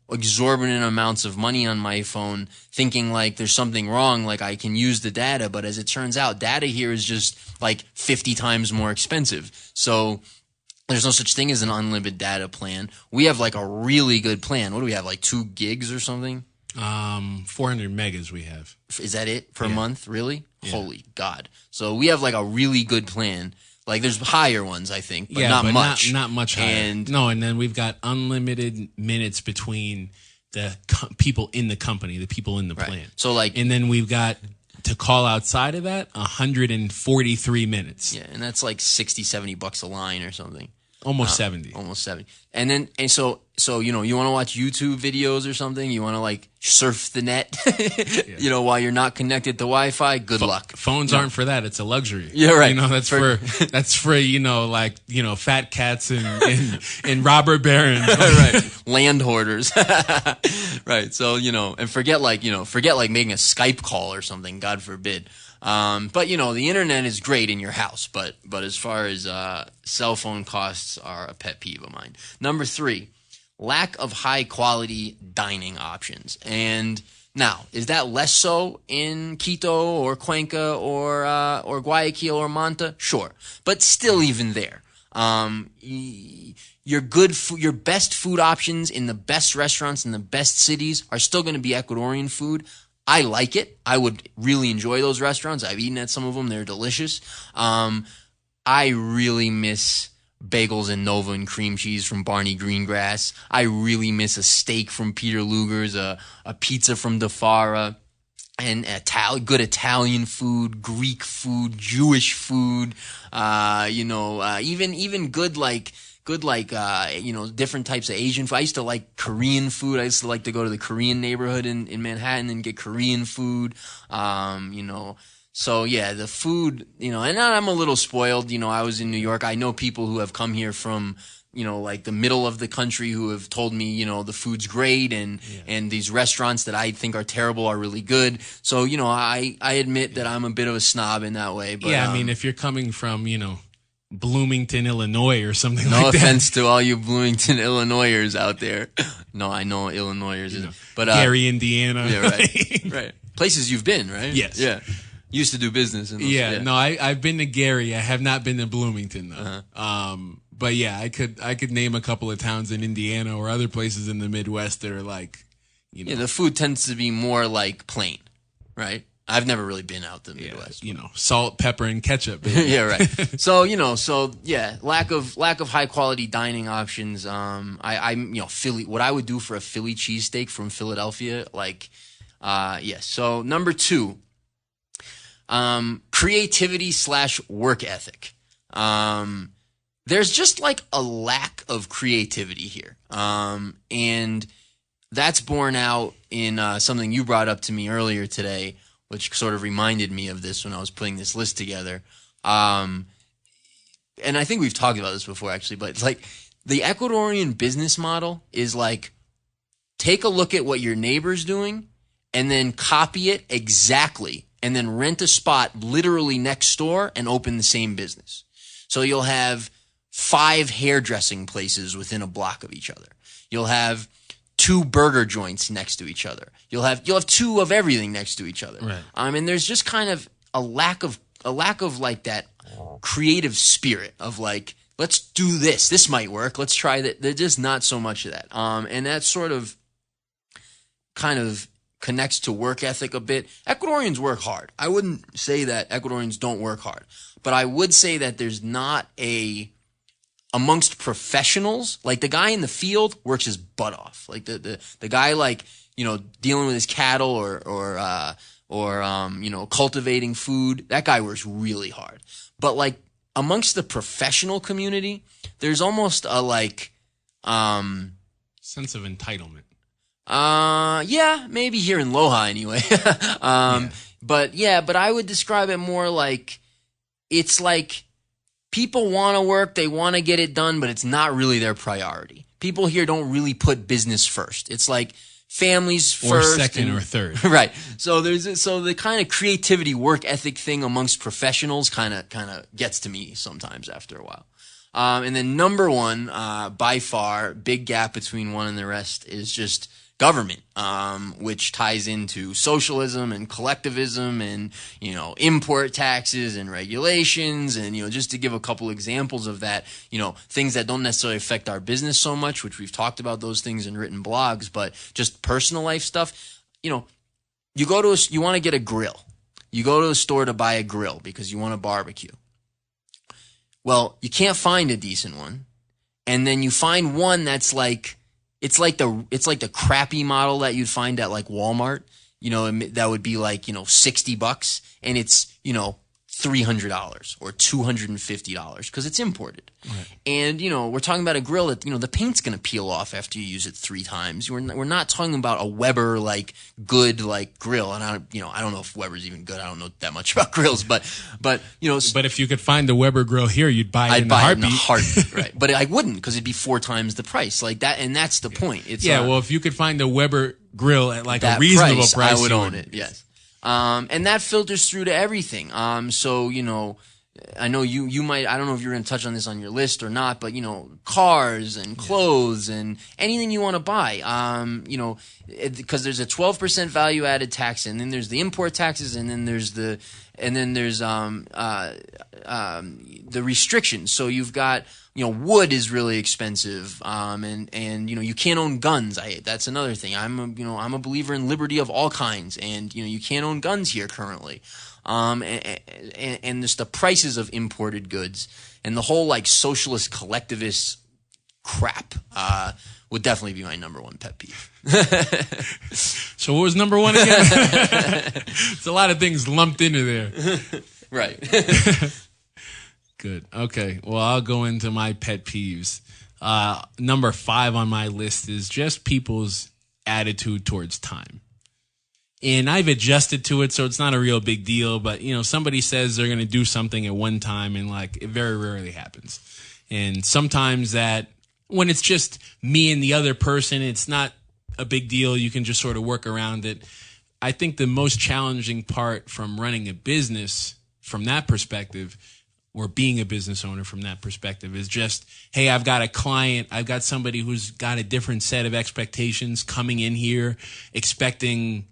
Speaker 1: exorbitant amounts of money on my phone, thinking there's something wrong, I can use the data. But as it turns out, data here is just 50 times more expensive. So there's no such thing as an unlimited data plan. We have a really good plan. What do we have, 2 gigs or something?
Speaker 2: 400 megas we have.
Speaker 1: Is that it per month? Really?
Speaker 2: Yeah.
Speaker 1: Holy God. So we have a really good plan. There's higher ones, I think, but not much.
Speaker 2: Not much higher. And then we've got unlimited minutes between the people in the company, the people in the plan.
Speaker 1: So
Speaker 2: and then we've got, to call outside of that, 143 minutes.
Speaker 1: Yeah, and that's $60-$70 a line or something.
Speaker 2: Almost 70.
Speaker 1: Almost 70. And so you want to watch YouTube videos or something, you want to surf the net, while you're not connected to Wi-Fi, good luck.
Speaker 2: Phones aren't for that. It's a luxury.
Speaker 1: Yeah, right.
Speaker 2: That's for fat cats and robber barons.
Speaker 1: Right. Land hoarders. Right. So, and forget making a Skype call or something, God forbid. But the internet is great in your house, but as far as cell phone costs are a pet peeve of mine. Number 3, lack of high quality dining options. And now, is that less so in Quito or Cuenca or Guayaquil or Manta? Sure, but still, even there, your best food options in the best restaurants in the best cities are still going to be Ecuadorian food. I like it. I would really enjoy those restaurants. I've eaten at some of them. They're delicious. I really miss bagels and Nova and cream cheese from Barney Greengrass. I really miss a steak from Peter Luger's, a pizza from DeFara, and good Italian food, Greek food, Jewish food, even good different types of Asian food. I used to like Korean food. I used to like to go to the Korean neighborhood in Manhattan and get Korean food. So yeah, the food, and I'm a little spoiled. I was in New York. I know people who have come here from, like the middle of the country who have told me, the food's great and these restaurants that I think are terrible are really good. So, I admit that I'm a bit of a snob in that way. But,
Speaker 2: yeah, I mean, if you're coming from, Bloomington, Illinois or something
Speaker 1: no
Speaker 2: like that.
Speaker 1: No offense to all you Bloomington, Illinoisers out there. No, I know Illinoisers. But
Speaker 2: Gary, Indiana.
Speaker 1: Yeah, right. Right. Places you've been, right?
Speaker 2: Yes.
Speaker 1: Yeah. Used to do business in those.
Speaker 2: Yeah. No, I've been to Gary. I have not been to Bloomington though. But yeah, I could name a couple of towns in Indiana or other places in the Midwest that are like,
Speaker 1: Yeah, the food tends to be more like plain, right? I've never really been out the Midwest.
Speaker 2: Salt, pepper, and ketchup. Baby.
Speaker 1: Yeah, right. So lack of high quality dining options. Philly. What I would do for a Philly cheesesteak from Philadelphia, yes. So number 2, creativity / work ethic. There's just like a lack of creativity here, and that's borne out in something you brought up to me earlier today, which sort of reminded me of this when I was putting this list together. And I think we've talked about this before, actually, but it's like the Ecuadorian business model is like, take a look at what your neighbor's doing and then copy it exactly and then rent a spot literally next door and open the same business. So you'll have 5 hairdressing places within a block of each other. You'll have 2 burger joints next to each other. You'll have 2 of everything next to each other.
Speaker 2: Right.
Speaker 1: And there's just kind of a lack of like that creative spirit of like, let's do this. This might work. Let's try that. There's just not so much of that. And that sort of kind of connects to work ethic a bit. Ecuadorians work hard. I wouldn't say that Ecuadorians don't work hard, but I would say that there's not amongst professionals, like the guy in the field works his butt off. Like the guy dealing with his cattle or cultivating food, that guy works really hard. But like amongst the professional community, there's almost a
Speaker 2: sense of entitlement.
Speaker 1: Yeah, maybe here in Loja anyway. But I would describe it more like it's like people want to work, they want to get it done, but it's not really their priority. People here don't really put business first. It's like families first.
Speaker 2: Or second or third.
Speaker 1: Right. So the kind of creativity work ethic thing amongst professionals kind of gets to me sometimes after a while. And then number 1, by far, big gap between one and the rest is just government, which ties into socialism and collectivism and, import taxes and regulations. And, just to give a couple examples of that, things that don't necessarily affect our business so much, which we've talked about those things in written blogs, but just personal life stuff. You want to get a grill. You go to a store to buy a grill because you want to barbecue. Well, you can't find a decent one. And then you find one that's like, it's like the crappy model that you'd find at like Walmart, that would be like, $60 and it's, $300 or $250 because it's imported. Right. And, we're talking about a grill that, the paint's going to peel off after you use it 3 times. We're not talking about a Weber, good, grill. And I don't know if Weber's even good. I don't know that much about grills, but
Speaker 2: But if you could find the Weber grill here, you'd buy it in a heartbeat.
Speaker 1: It in a heartbeat, right. But I wouldn't because it'd be 4 times the price like that. And that's the point. It's
Speaker 2: well, if you could find the Weber grill at a reasonable price,
Speaker 1: I would own it. Yes. And that filters through to everything. So, I know you might, I don't know if you're going to touch on this on your list or not, but, cars and clothes and anything you want to buy, because there's a 12% value added tax, and then there's the import taxes, and then there's the restrictions. So you've got, wood is really expensive, and you can't own guns. That's another thing. I'm a believer in liberty of all kinds, and you can't own guns here currently. And just the prices of imported goods and the whole like socialist collectivist crap would definitely be my number one pet peeve.
Speaker 2: So what was number one again? It's a lot of things lumped into there.
Speaker 1: Right.
Speaker 2: Good. Okay. Well, I'll go into my pet peeves. Number 5 on my list is just people's attitude towards time. And I've adjusted to it, so it's not a real big deal. But, somebody says they're going to do something at one time, and it very rarely happens. And sometimes that, when it's just me and the other person, it's not a big deal. You can just sort of work around it. I think the most challenging part from running a business from that perspective, or being a business owner from that perspective, is just, hey, I've got a client, I've got somebody who's got a different set of expectations coming in here, inspecting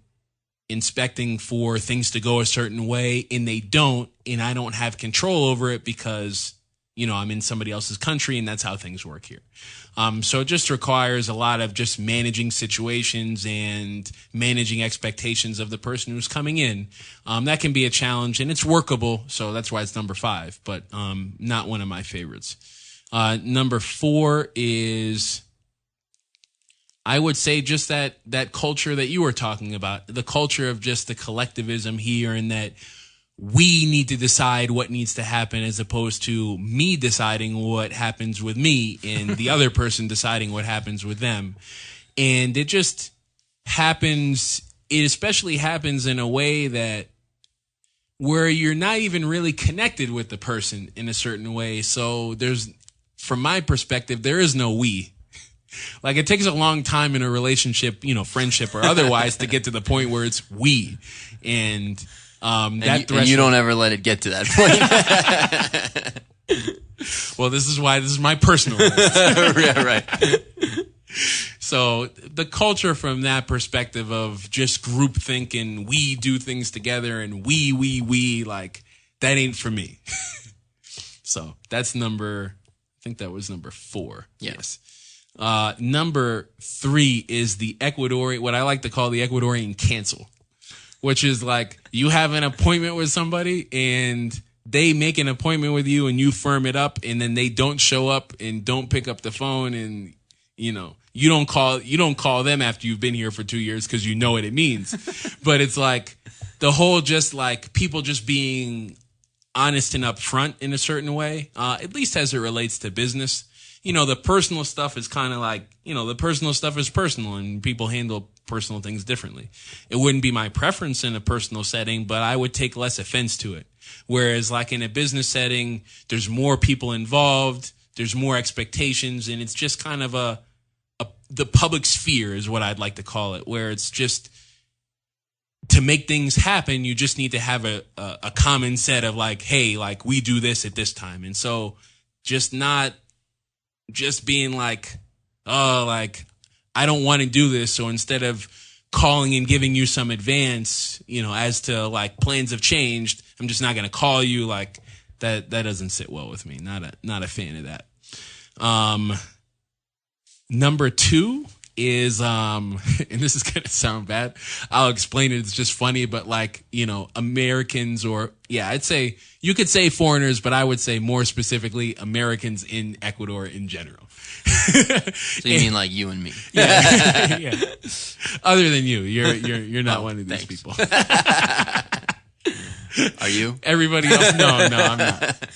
Speaker 2: for things to go a certain way, and they don't, and I don't have control over it because, I'm in somebody else's country, and that's how things work here. So it just requires a lot of just managing situations and managing expectations of the person who's coming in. That can be a challenge, and it's workable, so that's why it's number 5, but not one of my favorites. Number 4 is, I would say, just that culture that you were talking about, the culture of just the collectivism here, and that we need to decide what needs to happen as opposed to me deciding what happens with me and the other person deciding what happens with them. And it just happens, it especially happens in a way that where you're not even really connected with the person in a certain way. So from my perspective, there is no we. Like, it takes a long time in a relationship, friendship or otherwise, to get to the point where it's we. And and
Speaker 1: you don't ever let it get to that
Speaker 2: point. Well, this is my personal list.
Speaker 1: Yeah, right.
Speaker 2: So the culture from that perspective of just group thinking, we do things together, and we, like, that ain't for me. So that's I think that was number 4.
Speaker 1: Yeah.
Speaker 2: Yes. Number 3 is what I like to call the Ecuadorian cancel, which is like, you have an appointment with somebody and they make an appointment with you and you firm it up, and then they don't show up and don't pick up the phone, and you don't call them after you've been here for 2 years because you know what it means. But it's like the whole just like people just being honest and upfront in a certain way, at least as it relates to business. The personal stuff is kind of like, the personal stuff is personal, and people handle personal things differently. It wouldn't be my preference in a personal setting, but I would take less offense to it. Whereas like in a business setting, there's more people involved, there's more expectations, and it's just kind of the public sphere is what I'd like to call it, where it's just, to make things happen, you just need to have a common set of like, hey, like, we do this at this time. And so just being like, oh, like, I don't want to do this. So instead of calling and giving you some advance, as to like plans have changed, I'm just not going to call you. Like that doesn't sit well with me. Not a fan of that. Number 2 is, and this is going to sound bad, I'll explain it. It's just funny, but like, Americans, or I'd say, you could say foreigners, but I would say more specifically Americans in Ecuador in general.
Speaker 1: So you mean like you and me?
Speaker 2: Yeah. Yeah. Other than you're not one of these people.
Speaker 1: Are you?
Speaker 2: Everybody else? No, I'm not.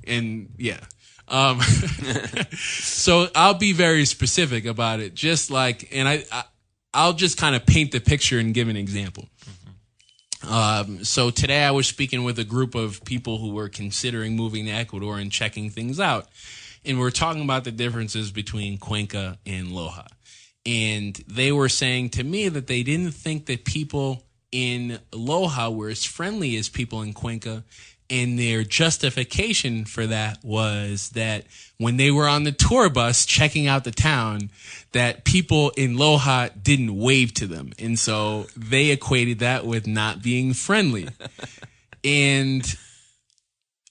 Speaker 2: And yeah. So I'll be very specific about it. Just like, and I'll just kind of paint the picture and give an example. So today I was speaking with a group of people who were considering moving to Ecuador and checking things out. And we're talking about the differences between Cuenca and Loja. And they were saying to me that they didn't think that people in Loja were as friendly as people in Cuenca. And their justification for that was that when they were on the tour bus checking out the town, that people in Loja didn't wave to them. And so they equated that with not being friendly. And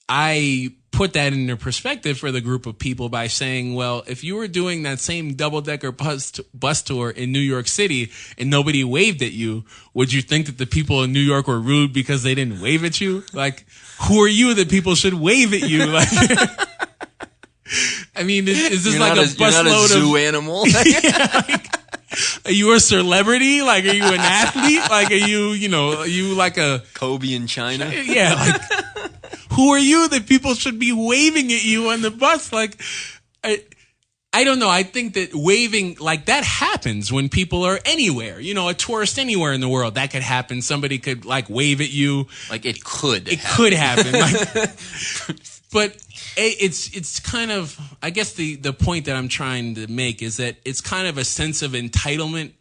Speaker 2: I put that into perspective for the group of people by saying, well, if you were doing that same double-decker bus tour in New York City and nobody waved at you, would you think that the people in New York were rude because they didn't wave at you? Like, who are you that people should wave at you? Like, I mean, is this like a busload of... You're not a
Speaker 1: zoo animal?
Speaker 2: Yeah, like, are you a celebrity? Like, are you an athlete? Like, are you like a...
Speaker 1: Kobe in China?
Speaker 2: Yeah, like... Who are you that people should be waving at you on the bus? Like, I don't know. I think that waving, like, that happens when people are anywhere. You know, a tourist anywhere in the world, that could happen. Somebody could, like, wave at you.
Speaker 1: Like, it could
Speaker 2: happen. Like, but it's kind of, I guess the point that I'm trying to make is that it's kind of a sense of entitlement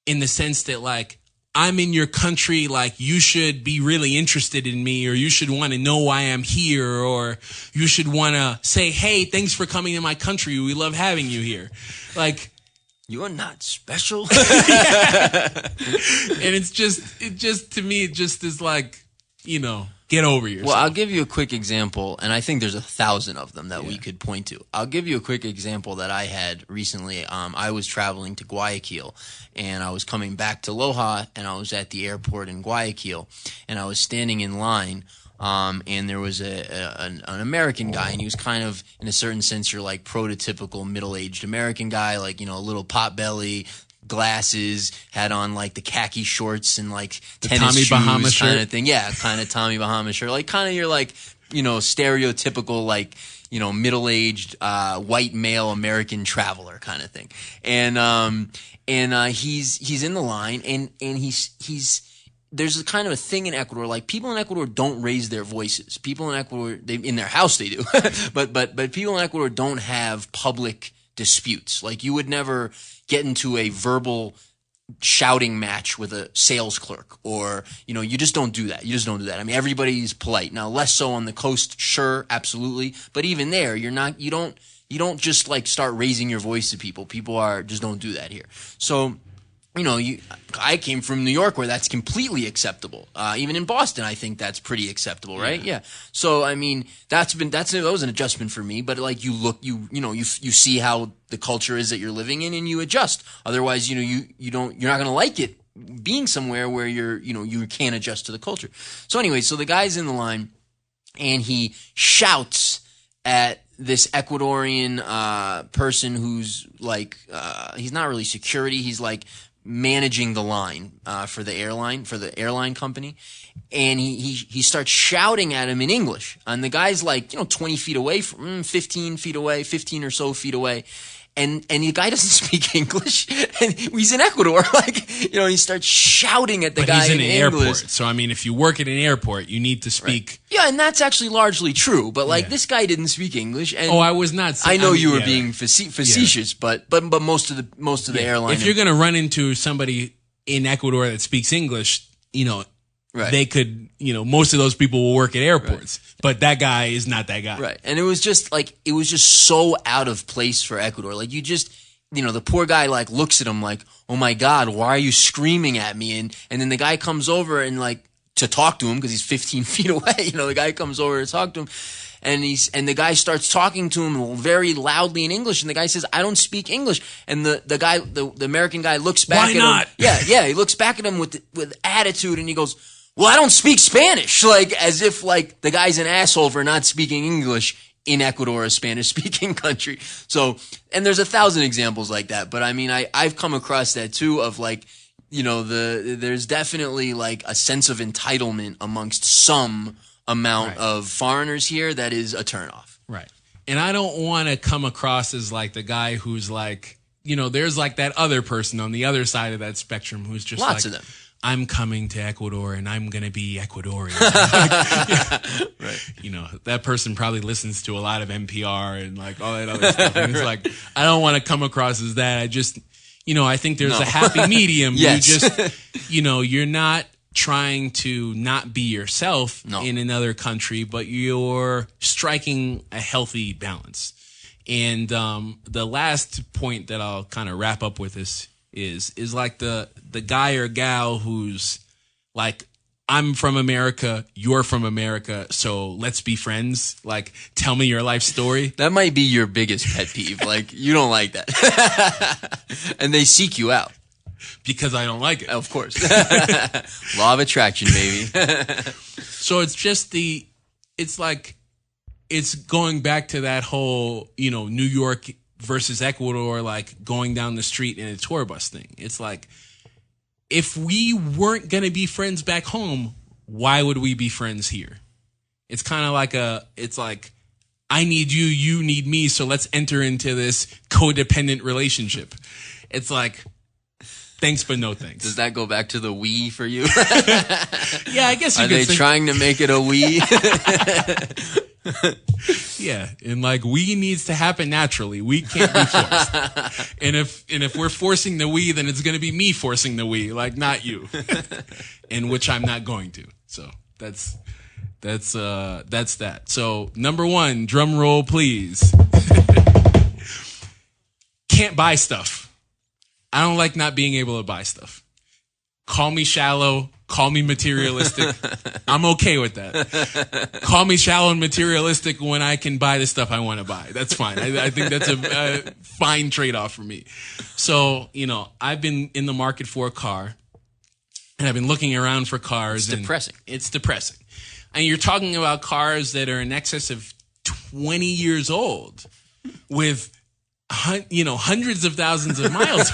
Speaker 2: in the sense that, like, I'm in your country, like, you should be really interested in me, or you should want to know why I'm here, or you should want to say, hey, thanks for coming to my country. We love having you here. Like,
Speaker 1: you're not special.
Speaker 2: And it just, to me, it just is like, you know, get over yourself.
Speaker 1: Well, I'll give you a quick example, and I think there's 1,000 of them that we could point to. I'll give you a quick example that I had recently. I was traveling to Guayaquil, and I was coming back to Loja, and I was at the airport in Guayaquil, and I was standing in line, and there was an American guy, and he was kind of, in a certain sense, your like prototypical middle-aged American guy, like, you know, a little pot belly, glasses, had on like the khaki shorts and like tennis
Speaker 2: Tommy
Speaker 1: shoes
Speaker 2: Bahama
Speaker 1: kind of thing. Yeah, kind of Tommy Bahama shirt. Like kind of your like, you know, stereotypical like, you know, middle-aged white male American traveler kind of thing. And he's in the line and he's there's a kind of a thing in Ecuador, like people in Ecuador don't raise their voices. People in Ecuador, in their house they do, but people in Ecuador don't have public disputes. Like you would never get into a verbal shouting match with a sales clerk, or, you know, you just don't do that. You just don't do that. I mean, everybody's polite. Now, less so on the coast, sure, absolutely. But even there, you don't just like start raising your voice to people. People just don't do that here. So, you know, I came from New York where that's completely acceptable. Even in Boston, I think that's pretty acceptable, right? Yeah. So, I mean, that was an adjustment for me. But like, you see how the culture is that you're living in, and you adjust. Otherwise, you know, you're not going to like it being somewhere where you can't adjust to the culture. So anyway, so the guy's in the line, and he shouts at this Ecuadorian person who's like, he's not really security. He's like managing the line for the airline company, and he starts shouting at him in English, and the guy's like, you know, 20 feet away, from 15 feet away, 15 or so feet away, and the guy doesn't speak English, and he's in Ecuador, like, you know, he starts shouting at the guy
Speaker 2: he's in
Speaker 1: in
Speaker 2: an
Speaker 1: English.
Speaker 2: Airport, so I mean, if you work at an airport, you need to speak. Right.
Speaker 1: Yeah, and that's actually largely true, but like this guy didn't speak English. And
Speaker 2: I was not.
Speaker 1: I know you were being facetious, but most of the airline.
Speaker 2: If you're going to run into somebody in Ecuador that speaks English, you know, they could, you know, most of those people will work at airports, but that guy is not that guy.
Speaker 1: Right. And it was just so out of place for Ecuador. Like you just, you know, the poor guy like looks at him like, oh my God, why are you screaming at me? And then the guy comes over and like to talk to him because he's 15 feet away. You know, the guy comes over to talk to him, and the guy starts talking to him very loudly in English, and the guy says, I don't speak English. And the American guy looks back at him. Yeah, he looks back at him with attitude, and he goes, well, I don't speak Spanish, like as if like the guy's an asshole for not speaking English in Ecuador, a Spanish-speaking country. So, and there's 1,000 examples like that. But I mean, I've come across that too, of like, you know, there's definitely like a sense of entitlement amongst some amount of foreigners here that is a turnoff.
Speaker 2: Right. And I don't want to come across as like the guy who's like, you know, there's like that other person on the other side of that spectrum who's just
Speaker 1: lots of them.
Speaker 2: I'm coming to Ecuador and I'm going to be Ecuadorian. Right. You know, that person probably listens to a lot of NPR and like all that other stuff. And it's like, I don't want to come across as that. I just, you know, I think there's a happy medium.
Speaker 1: Yes.
Speaker 2: You just, you know, you're not trying to not be yourself in another country, but you're striking a healthy balance. And the last point that I'll kind of wrap up with is like the guy or gal who's like, I'm from America, you're from America, so let's be friends. Like, tell me your life story.
Speaker 1: That might be your biggest pet peeve. Like, you don't like that. And they seek you out.
Speaker 2: Because I don't like it.
Speaker 1: Of course. Law of attraction, baby.
Speaker 2: So it's just it's going back to that whole, New York versus Ecuador, like going down the street in a tour bus thing. It's like, if we weren't going to be friends back home, why would we be friends here? It's kind of like it's like, I need you, you need me, so let's enter into this codependent relationship. It's like, thanks, but no thanks.
Speaker 1: Does that go back to the we for you?
Speaker 2: Yeah, I guess you
Speaker 1: could say. Are they trying to make it a we?
Speaker 2: Yeah, and like we needs to happen naturally. We can't be forced. And if we're forcing the we, then it's going to be me forcing the we, like not you. And which I'm not going to. So that's that. So number 1, drum roll, please. Can't buy stuff. I don't like not being able to buy stuff. Call me shallow. Call me materialistic. I'm okay with that. Call me shallow and materialistic when I can buy the stuff I want to buy. That's fine. I think that's a fine trade-off for me. So, I've been in the market for a car, and I've been looking around for cars.
Speaker 1: It's depressing.
Speaker 2: It's depressing. And you're talking about cars that are in excess of 20 years old with hundreds of thousands of miles.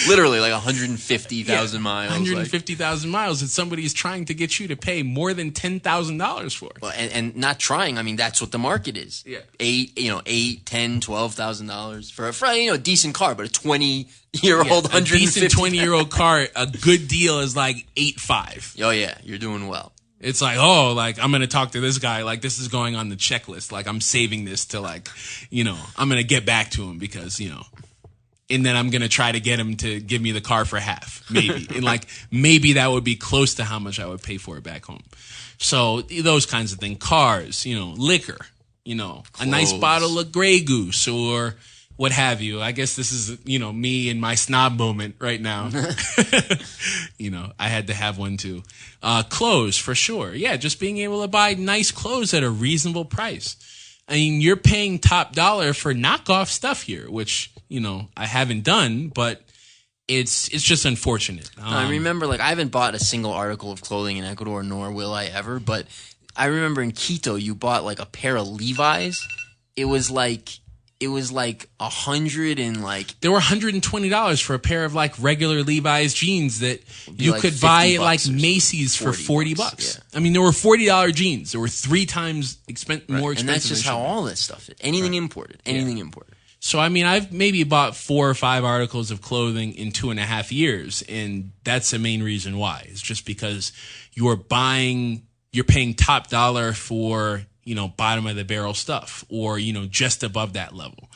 Speaker 1: Literally like 150,000 miles.
Speaker 2: 150,000 miles that somebody is trying to get you to pay more than $10,000 for.
Speaker 1: Well, and not trying. I mean, that's what the market is.
Speaker 2: Yeah.
Speaker 1: $8, $10, $12,000 for a decent car, but a 20-year-old 150.
Speaker 2: A decent 20-year-old car, a good deal is like $8,500.
Speaker 1: Oh yeah, you're doing well.
Speaker 2: It's like, oh, like, I'm going to talk to this guy. Like, this is going on the checklist. Like, I'm saving this to, like, I'm going to get back to him because, and then I'm going to try to get him to give me the car for half, maybe. And, like, maybe that would be close to how much I would pay for it back home. So, those kinds of things. Cars, liquor, a nice bottle of Grey Goose or what have you. I guess this is, me in my snob moment right now. I had to have one too. Clothes, for sure. Yeah, just being able to buy nice clothes at a reasonable price. I mean, you're paying top dollar for knockoff stuff here, which, I haven't done, but it's just unfortunate.
Speaker 1: I remember, like, I haven't bought a single article of clothing in Ecuador, nor will I ever, but I remember in Quito, you bought, like, a pair of Levi's. It was like $100 and like
Speaker 2: there were $120 for a pair of like regular Levi's jeans that you
Speaker 1: like
Speaker 2: could buy at like
Speaker 1: $50
Speaker 2: Macy's for $40.
Speaker 1: Yeah.
Speaker 2: I mean, there were $40 jeans. There were 3 times more expensive.
Speaker 1: And that's just how all this stuff is. Anything imported.
Speaker 2: So, I mean, I've maybe bought 4 or 5 articles of clothing in 2.5 years, and that's the main reason why. It's just because you're paying top dollar for bottom of the barrel stuff or, just above that level.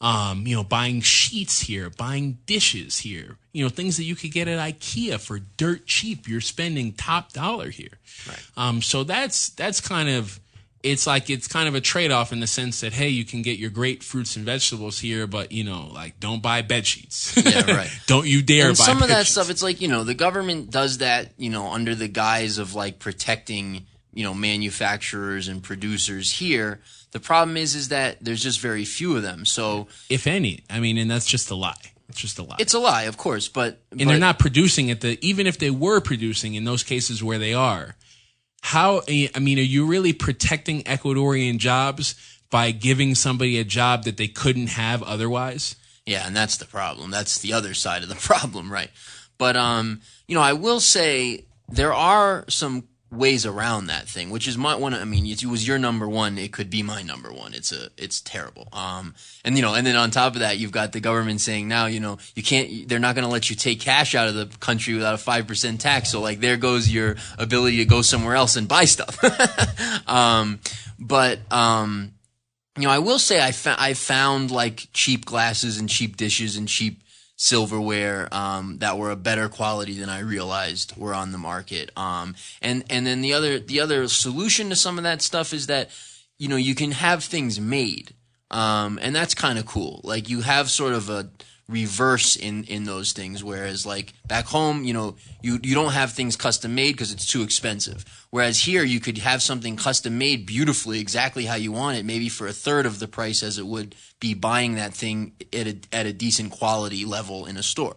Speaker 2: Buying sheets here, buying dishes here, things that you could get at IKEA for dirt cheap. You're spending top dollar here.
Speaker 1: Right.
Speaker 2: So that's kind of, it's kind of a trade-off in the sense that, hey, you can get your great fruits and vegetables here, but, don't buy bed sheets.
Speaker 1: Yeah, right.
Speaker 2: Don't you dare
Speaker 1: and
Speaker 2: buy
Speaker 1: some of
Speaker 2: bed
Speaker 1: that
Speaker 2: sheets.
Speaker 1: stuff, it's like, the government does that, under the guise of like protecting manufacturers and producers here. The problem is that there's just very few of them. So,
Speaker 2: if any, I mean, and that's just a lie. It's just a lie.
Speaker 1: It's a lie, of course, but
Speaker 2: they're not producing at even if they were producing in those cases where they are. Are you really protecting Ecuadorian jobs by giving somebody a job that they couldn't have otherwise?
Speaker 1: Yeah, and that's the problem. That's the other side of the problem, right? But I will say there are some ways around that thing, which is my one. I mean, it was your number one. It could be my number one. It's terrible. And then on top of that, you've got the government saying now, you can't. They're not going to let you take cash out of the country without a 5% tax. So like, there goes your ability to go somewhere else and buy stuff. I will say I found like cheap glasses and cheap dishes and cheap silverware that were a better quality than I realized were on the market. And then the other solution to some of that stuff is that, you know, you can have things made. And that's kind of cool. Like, you have sort of a reverse in those things, whereas like back home, you know, you don't have things custom made because it's too expensive. Whereas here you could have something custom made beautifully, exactly how you want it, maybe for a third of the price as it would be buying that thing at a decent quality level in a store.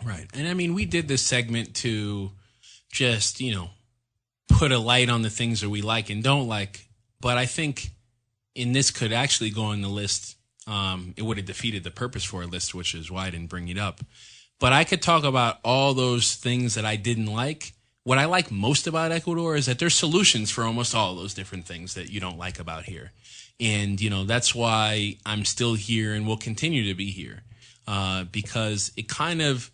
Speaker 2: Right. And I mean, we did this segment to just, you know, put a light on the things that we like and don't like. But I think in this could actually go on the list. It would have defeated the purpose for a list, which is why I didn't bring it up. But I could talk about all those things that I didn't like. What I like most about Ecuador is that there's solutions for almost all those different things that you don't like about here. And, you know, that's why I'm still here and will continue to be here. Because it kind of,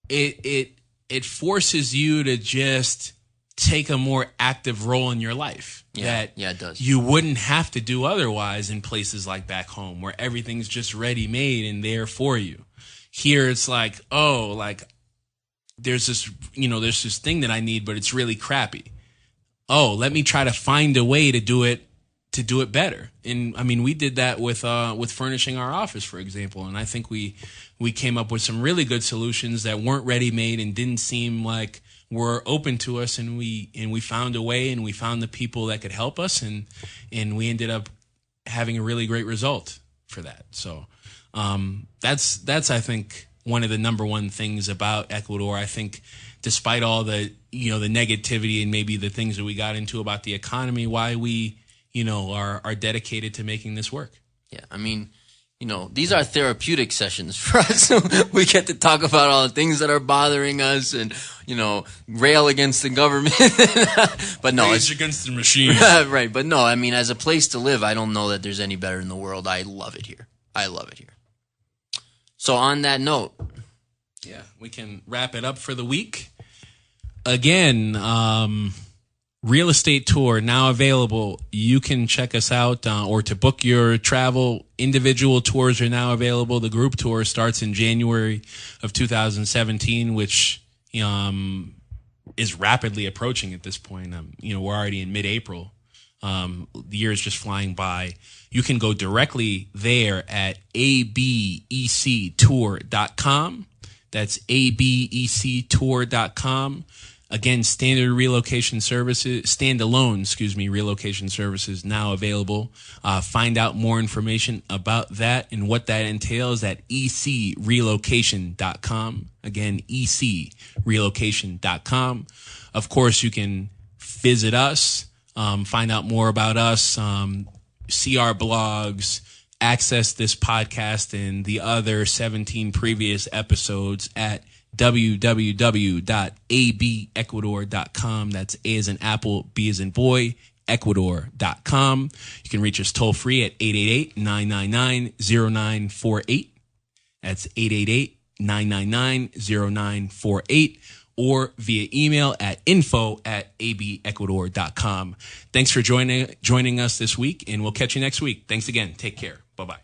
Speaker 2: it forces you to just take a more active role in your life.
Speaker 1: Yeah, it does.
Speaker 2: You wouldn't have to do otherwise in places like back home where everything's just ready made and there for you. Here it's like, oh, like there's this thing that I need, but it's really crappy. Oh, let me try to find a way to do it better. And I mean, we did that with furnishing our office, for example. And I think we came up with some really good solutions that weren't ready made and didn't seem like were open to us, and we found a way, and we found the people that could help us, and we ended up having a really great result for that. So that's I think one of the number one things about Ecuador. I think despite all the, you know, the negativity and maybe the things that we got into about the economy, why we, you know, are dedicated to making this work.
Speaker 1: Yeah, I mean, you know, these are therapeutic sessions for us. So we get to talk about all the things that are bothering us and, you know, rail against the government. But no,
Speaker 2: it's against the machine.
Speaker 1: Right. But no, I mean, as a place to live, I don't know that there's any better in the world. I love it here. So on that note,
Speaker 2: yeah, we can wrap it up for the week. Again, real estate tour now available. You can check us out, or to book your travel. Individual tours are now available. The group tour starts in January of 2017, which is rapidly approaching at this point. You know, we're already in mid-April. The year is just flying by. You can go directly there at abectour.com. That's abectour.com. Again, standalone relocation services now available. Find out more information about that and what that entails at ecrelocation.com. Again, ecrelocation.com. Of course, you can visit us, find out more about us, see our blogs, access this podcast and the other 17 previous episodes at www.abecuador.com. That's A as in Apple, B as in boy, Ecuador.com. You can reach us toll free at 888-999-0948. That's 888-999-0948. Or via email at info@abecuador.com. Thanks for joining us this week, and we'll catch you next week. Thanks again. Take care. Bye-bye.